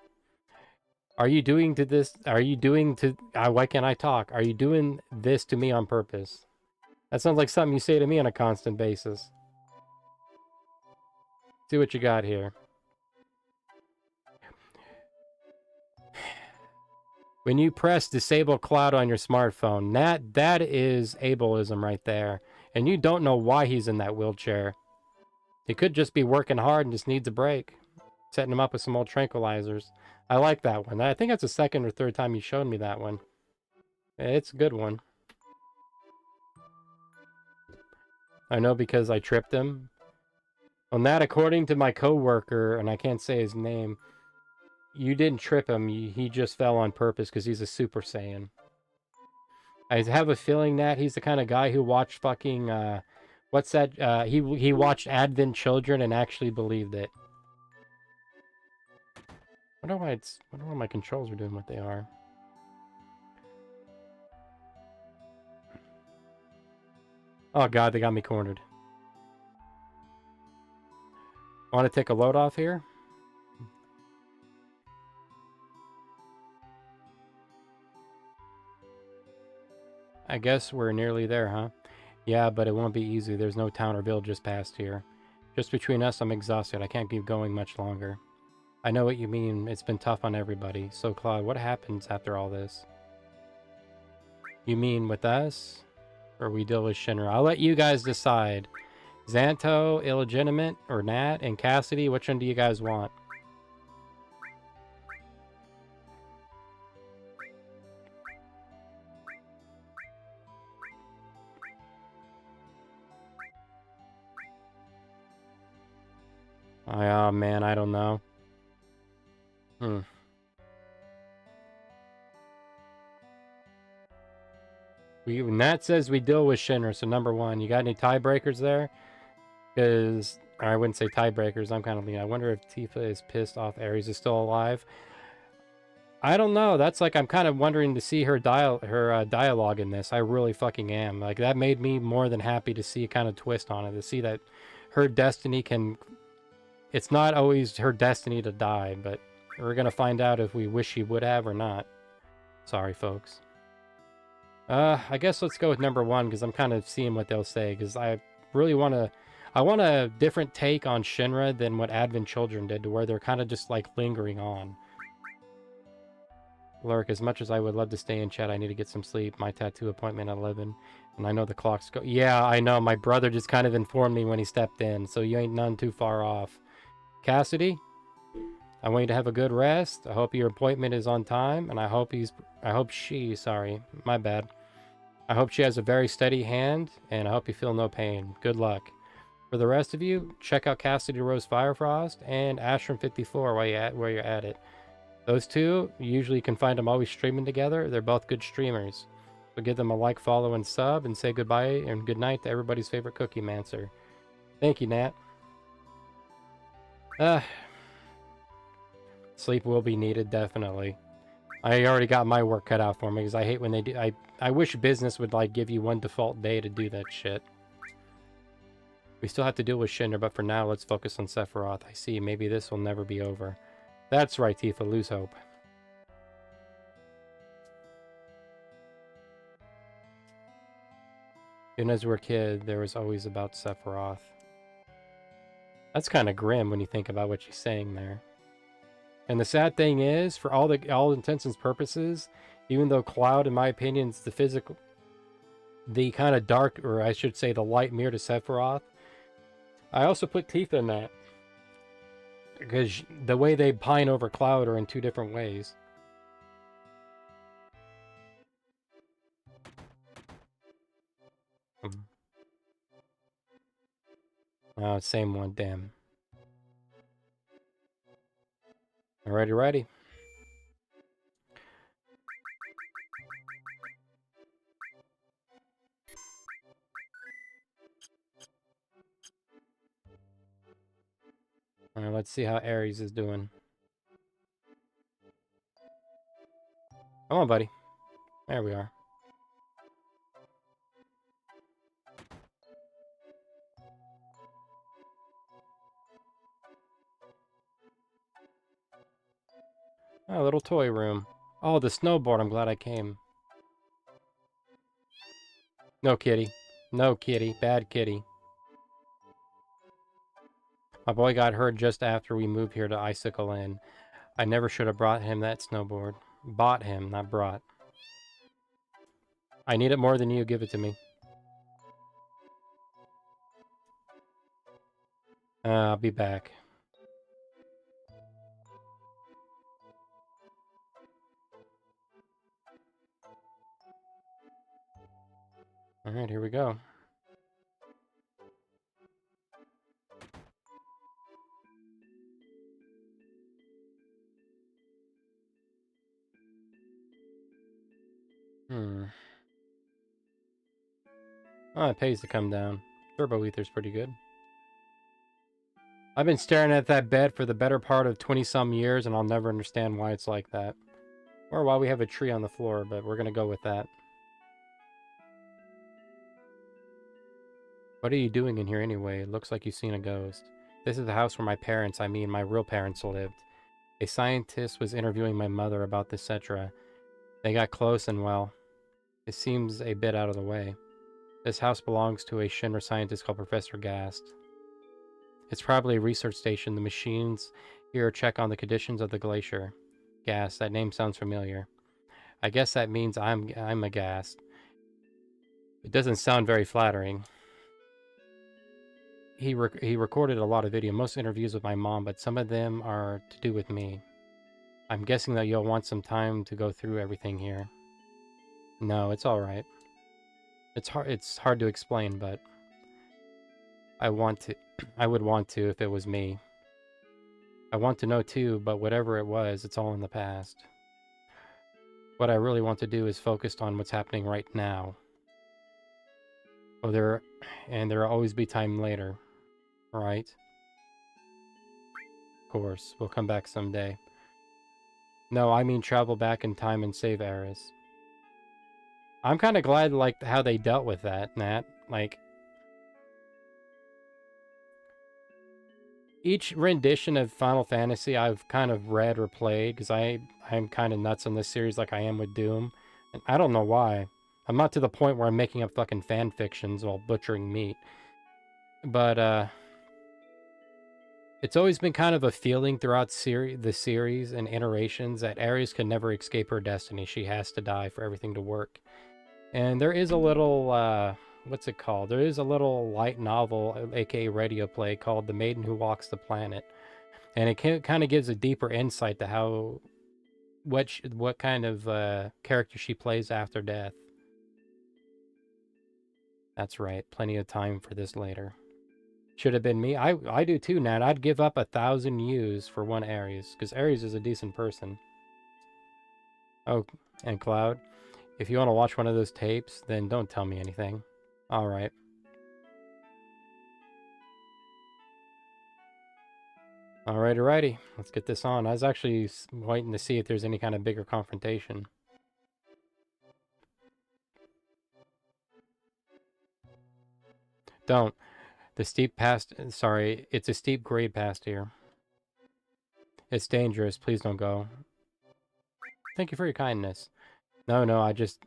Are you doing to this? Are you doing to... why can't I talk? Are you doing this to me on purpose? That sounds like something you say to me on a constant basis. See what you got here. When you press disable cloud on your smartphone, that is ableism right there. And you don't know why he's in that wheelchair. He could just be working hard and just needs a break. Setting him up with some old tranquilizers. I like that one. I think that's the second or third time you showed me that one. It's a good one. I know because I tripped him. On that, according to my coworker, and I can't say his name, you didn't trip him. He just fell on purpose because he's a Super Saiyan. I have a feeling that he's the kind of guy who watched fucking, what's that? He watched Advent Children and actually believed it. I wonder why my controls are doing what they are. Oh god, they got me cornered. Want to take a load off here? I guess we're nearly there, huh? Yeah, but it won't be easy. There's no town or village just past here. Just between us, I'm exhausted. I can't keep going much longer. I know what you mean. It's been tough on everybody. So, Claude, what happens after all this? You mean with us? Or we deal with Shinra? I'll let you guys decide. Xanto, Illegitimate, or Nat, and Cassidy, which one do you guys want? Oh, man, I don't know. Hmm. Nat says we deal with Shinra, so number one. You got any tiebreakers there? Because, I wouldn't say tiebreakers, I'm kind of lean. I wonder if Tifa is pissed off Ares is still alive. I don't know. That's like, I'm kind of wondering to see her dialogue in this. I really fucking am. Like, that made me more than happy to see a kind of twist on it. To see that her destiny can... It's not always her destiny to die, but we're going to find out if we wish she would have or not. Sorry, folks. I guess let's go with number one, because I'm kind of seeing what they'll say, because I really want to... I want a different take on Shinra than what Advent Children did, to where they're kind of just, like, lingering on. Lurk, as much as I would love to stay in chat, I need to get some sleep. My tattoo appointment at 11, and I know the clock's go... Yeah, I know. My brother just kind of informed me when he stepped in, so you ain't none too far off. Cassidy, I want you to have a good rest. I hope your appointment is on time, and I hope she, sorry, my bad. I hope she has a very steady hand, and I hope you feel no pain. Good luck. For the rest of you, check out Cassidy Rose Firefrost and Ashram54 while you're at it. Those two, usually you can find them always streaming together. They're both good streamers. So give them a like, follow, and sub, and say goodbye and good night to everybody's favorite Cookie Mancer. Thank you, Nat. Sleep will be needed, definitely. I already got my work cut out for me, because I hate when they do... I wish business would, like, give you one default day to do that shit. We still have to deal with Shinra, but for now, let's focus on Sephiroth. I see, maybe this will never be over. That's right, Tifa, lose hope. Even as we were a kid, there was always about Sephiroth. That's kind of grim when you think about what she's saying there. And the sad thing is, for all intents and purposes, even though Cloud, in my opinion, is the kind of dark, or I should say the light mirror to Sephiroth, I also put Tifa in that. Because the way they pine over Cloud are in two different ways. Oh, same one, damn. Alrighty. Alright, let's see how Ares is doing. Come on, buddy. There we are. Oh, little toy room. Oh, the snowboard. I'm glad I came. No, kitty. No, kitty. Bad kitty. My boy got hurt just after we moved here to Icicle Inn. I never should have brought him that snowboard. Bought him, not brought. I need it more than you. Give it to me. I'll be back. Alright, here we go. Oh, it pays to come down. Turbo Ether's pretty good. I've been staring at that bed for the better part of 20-some years, and I'll never understand why it's like that. Or why we have a tree on the floor, but we're gonna go with that. What are you doing in here anyway? It looks like you've seen a ghost. This is the house where my real parents lived. A scientist was interviewing my mother about the Cetra. They got close and, well, it seems a bit out of the way. This house belongs to a Shinra scientist called Professor Gast. It's probably a research station. The machines here check on the conditions of the glacier. Gast, that name sounds familiar. I guess that means I'm a Gast. It doesn't sound very flattering. He recorded a lot of video, most interviews with my mom, but some of them are to do with me. I'm guessing that you'll want some time to go through everything here. No, it's all right. It's hard to explain, but I would want to if it was me. I want to know too, but whatever it was, it's all in the past. What I really want to do is focus on what's happening right now. Oh, there'll always be time later, right? Of course, we'll come back someday. No, I mean travel back in time and save Eris. I'm kind of glad, like, how they dealt with that, Nat. Like, each rendition of Final Fantasy I've kind of read or played, because I'm kind of nuts on this series like I am with Doom. And I don't know why. I'm not to the point where I'm making up fucking fan fictions while butchering meat. But, it's always been kind of a feeling throughout the series and iterations that Ares can never escape her destiny. She has to die for everything to work. And there is a little, what's it called? There is a little light novel, aka radio play, called The Maiden Who Walks the Planet. And it kind of gives a deeper insight to how, what kind of character she plays after death. That's right, plenty of time for this later. Should have been me. I do too, Nat. I'd give up 1,000 U's for one Ares, because Ares is a decent person. Oh, and Cloud, if you want to watch one of those tapes, then don't tell me anything. Alright. Alrighty. Let's get this on. I was actually waiting to see if there's any kind of bigger confrontation. Don't. The steep past... Sorry, it's a steep grade past here. It's dangerous. Please don't go. Thank you for your kindness. No,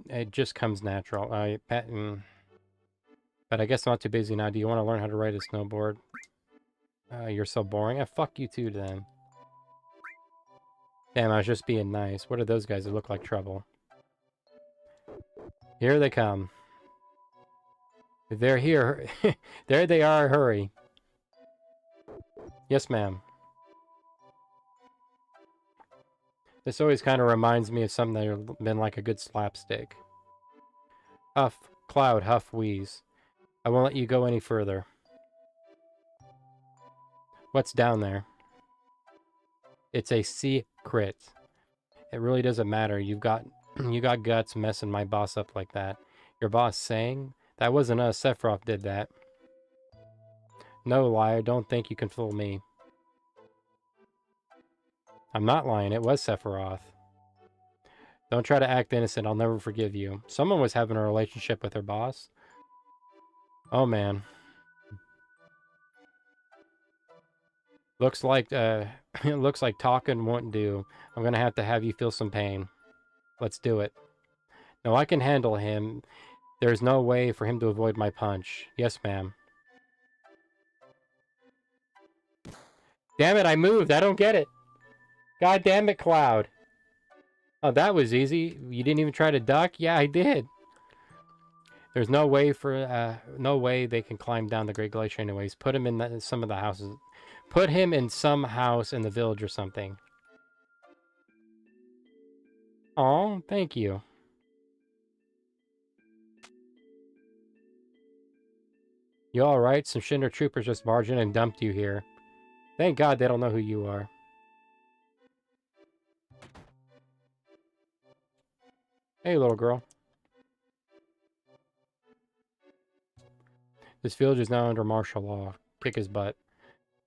it just comes natural. But I guess I'm not too busy now. Do you want to learn how to ride a snowboard? You're so boring. Fuck you too, then. Damn, I was just being nice. What are those guys that look like trouble? Here they come. They're here. There they are. Hurry. Yes, ma'am. This always kind of reminds me of something that would have been like a good slapstick. Huff, Cloud, huff, wheeze. I won't let you go any further. What's down there? It's a secret. It really doesn't matter. You got guts messing my boss up like that. Your boss saying? That wasn't us. Sephiroth did that. No, liar. Don't think you can fool me. I'm not lying. It was Sephiroth. Don't try to act innocent. I'll never forgive you. Someone was having a relationship with her boss. Oh, man. Looks like, it looks like talking won't do. I'm gonna have you feel some pain. Let's do it. No, I can handle him. There's no way for him to avoid my punch. Yes, ma'am. Damn it, I moved. I don't get it. God damn it, Cloud. Oh, that was easy. You didn't even try to duck? Yeah, I did. There's no way they can climb down the Great Glacier anyways. Put him in some of the houses. Put him in some house in the village or something. Oh, thank you. You alright? Some Shinra troopers just barged in and dumped you here. Thank God they don't know who you are. Hey, little girl. This village is now under martial law. Kick his butt.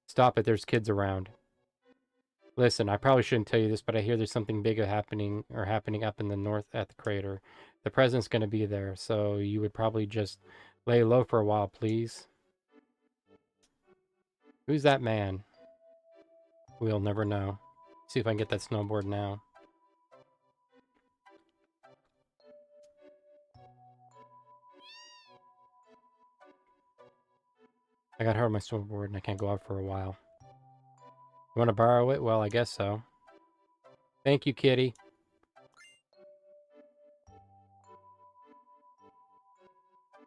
Stop it, there's kids around. Listen, I probably shouldn't tell you this, but I hear there's something big happening up in the north at the crater. The president's going to be there, so you would probably just lay low for a while, please. Who's that man? We'll never know. See if I can get that snowboard now. I got hurt on my snowboard and I can't go out for a while. You want to borrow it? Well, I guess so. Thank you, kitty.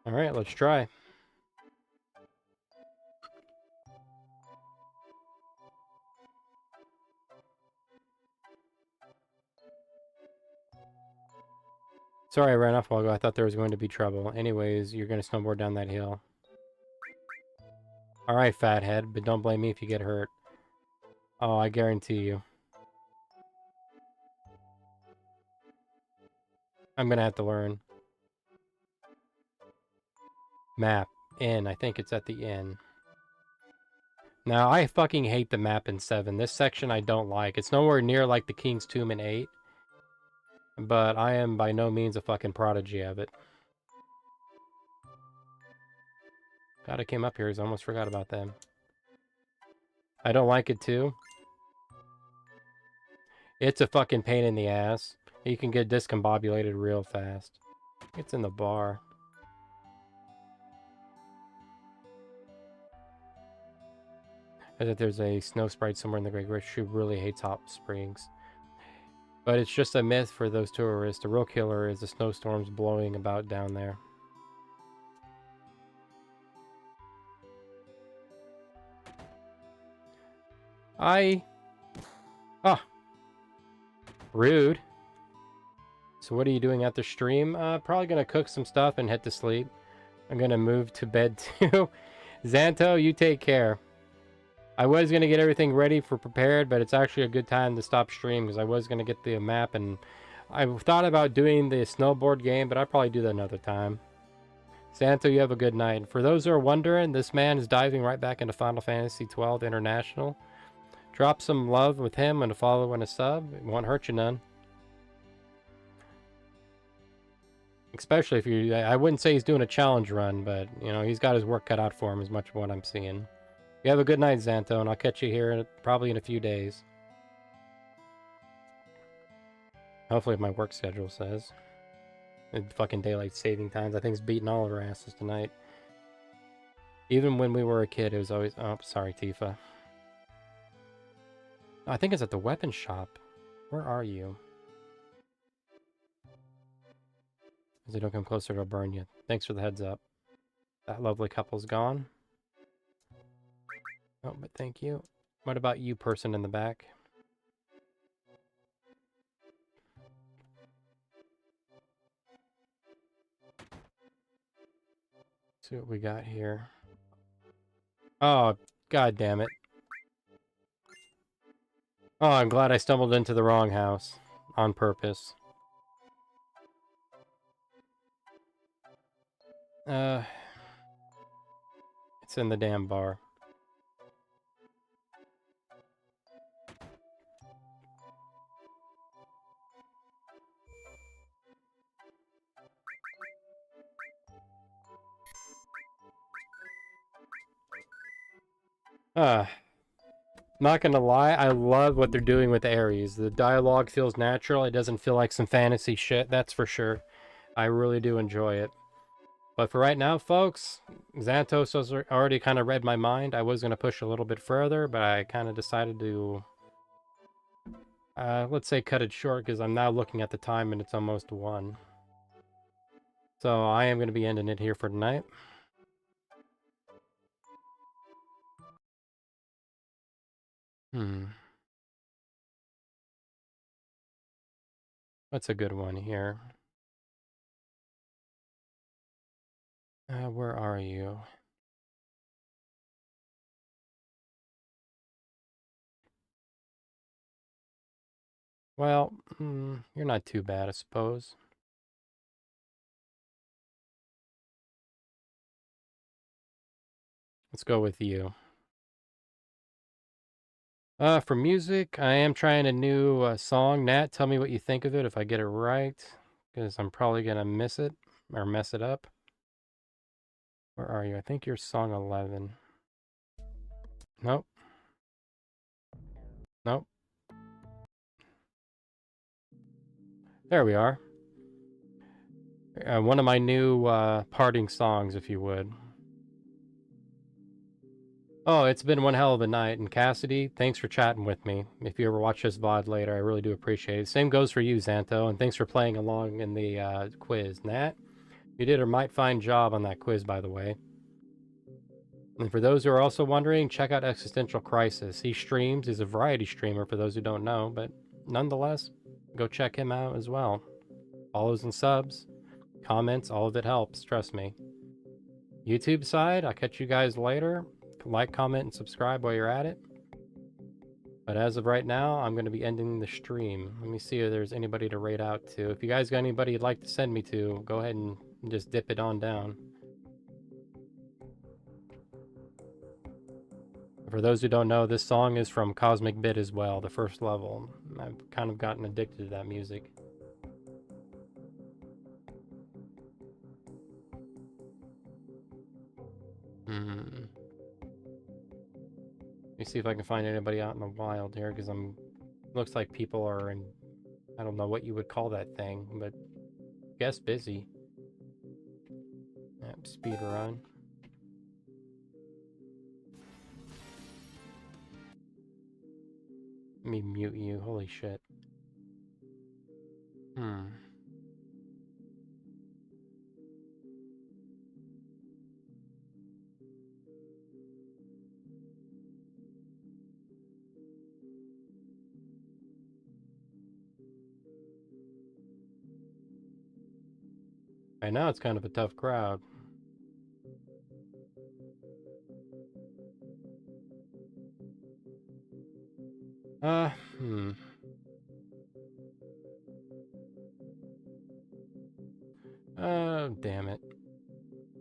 Alright, let's try. Sorry I ran off a while ago. I thought there was going to be trouble. Anyways, you're going to snowboard down that hill. Alright, fathead, but don't blame me if you get hurt. Oh, I guarantee you. I'm gonna have to learn. Map. Inn. I think it's at the inn. Now, I fucking hate the map in 7. This section I don't like. It's nowhere near like the King's Tomb in 8. But I am by no means a fucking prodigy of it. God, I came up here. I almost forgot about them. I don't like it too. It's a fucking pain in the ass. You can get discombobulated real fast. It's in the bar. I bet there's a snow sprite somewhere in the Great Rift who really hates hot springs. But it's just a myth for those tourists. The real killer is the snowstorms blowing about down there. Ah. Rude. So what are you doing after stream? Probably gonna cook some stuff and head to sleep. I'm gonna move to bed too. Xanto, you take care. I was gonna get everything ready for prepared, but it's actually a good time to stop stream because I was gonna get the map, and I thought about doing the snowboard game, but I'll probably do that another time. Xanto, you have a good night. For those who are wondering, this man is diving right back into Final Fantasy XII International. Drop some love with him and a follow and a sub. It won't hurt you none. Especially if you... I wouldn't say he's doing a challenge run, but, you know, he's got his work cut out for him as much of what I'm seeing. You have a good night, Xanto, and I'll catch you here probably in a few days. Hopefully if my work schedule says. And fucking daylight saving times. I think it's beating all of our asses tonight. Even when we were a kid, it was always... Oh, sorry, Tifa. I think it's at the weapon shop. Where are you? As they don't come closer, it'll burn you. Thanks for the heads up. That lovely couple's gone. Oh, but thank you. What about you, person in the back? See what we got here. Oh, god damn it. Oh, I'm glad I stumbled into the wrong house. On purpose. It's in the damn bar. Not gonna lie, I love what they're doing with Ares. The dialogue feels natural. It doesn't feel like some fantasy shit, that's for sure. I really do enjoy it. But for right now, folks, Xantos has already kind of read my mind. I was going to push a little bit further, but I kind of decided to, let's say, cut it short because I'm now looking at the time and it's almost 1. So I am going to be ending it here for tonight. What's a good one here? Where are you? Well, you're not too bad, I suppose. Let's go with you. For music, I am trying a new song. Nat, tell me what you think of it if I get it right, because I'm probably going to miss it or mess it up. Where are you? I think you're song 11. Nope. Nope. There we are. One of my new parting songs, if you would. Oh, it's been one hell of a night. And Cassidy, thanks for chatting with me. If you ever watch this VOD later, I really do appreciate it. Same goes for you, Xanto, and thanks for playing along in the quiz. Nat, you did a might fine job on that quiz, by the way. And for those who are also wondering, check out Existential Crisis. He streams, he's a variety streamer for those who don't know, but nonetheless, go check him out as well. Follows and subs, comments, all of it helps, trust me. YouTube side, I'll catch you guys later. Like, comment, and subscribe while you're at it. But as of right now, I'm going to be ending the stream. Let me see if there's anybody to raid out to. If you guys got anybody you'd like to send me to, go ahead and just dip it on down. For those who don't know, this song is from Cosmic Bit as well, the first level. I've kind of gotten addicted to that music. Let me see if I can find anybody out in the wild here, because looks like people are in, I don't know what you would call that thing, but I guess busy. Yep, speed run. Let me mute you, holy shit. Right now it's kind of a tough crowd. Oh, damn it.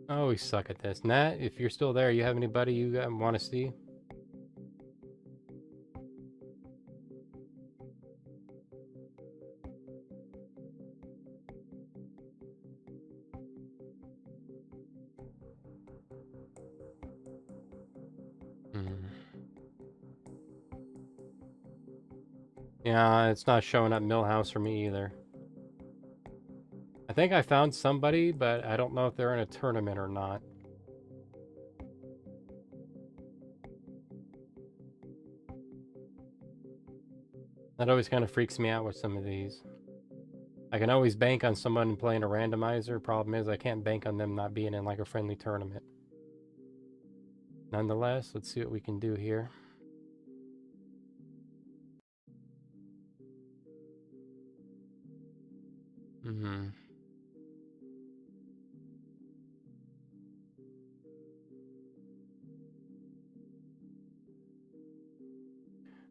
Oh, we suck at this. Nat, if you're still there, you have anybody you want to see? Yeah, it's not showing up Millhouse for me either. I think I found somebody, but I don't know if they're in a tournament or not. That always kind of freaks me out with some of these. I can always bank on someone playing a randomizer. Problem is, I can't bank on them not being in like a friendly tournament. Nonetheless, let's see what we can do here.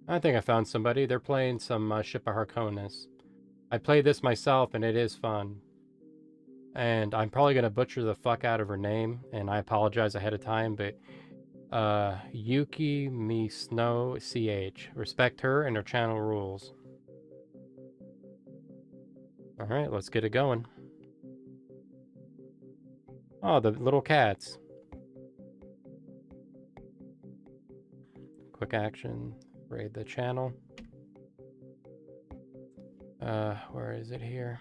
I think I found somebody. They're playing some Ship of Harkonis. I played this myself, and it is fun. And I'm probably going to butcher the fuck out of her name, and I apologize ahead of time, but Yuki Me Snow CH. Respect her and her channel rules. Alright, let's get it going. Oh, the little cats. Quick action. Raid the channel. Where is it here?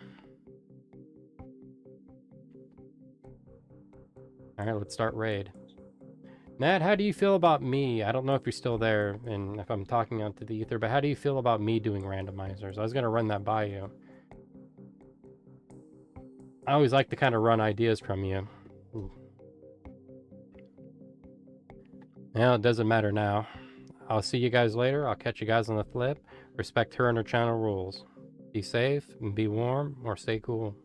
Alright, let's start raid. Nat, how do you feel about me? I don't know if you're still there and if I'm talking out to the ether, but how do you feel about me doing randomizers? I was going to run that by you. I always like to kind of run ideas from you. Well, it doesn't matter now. I'll see you guys later. I'll catch you guys on the flip. Respect her and her channel rules. Be safe and be warm, or stay cool.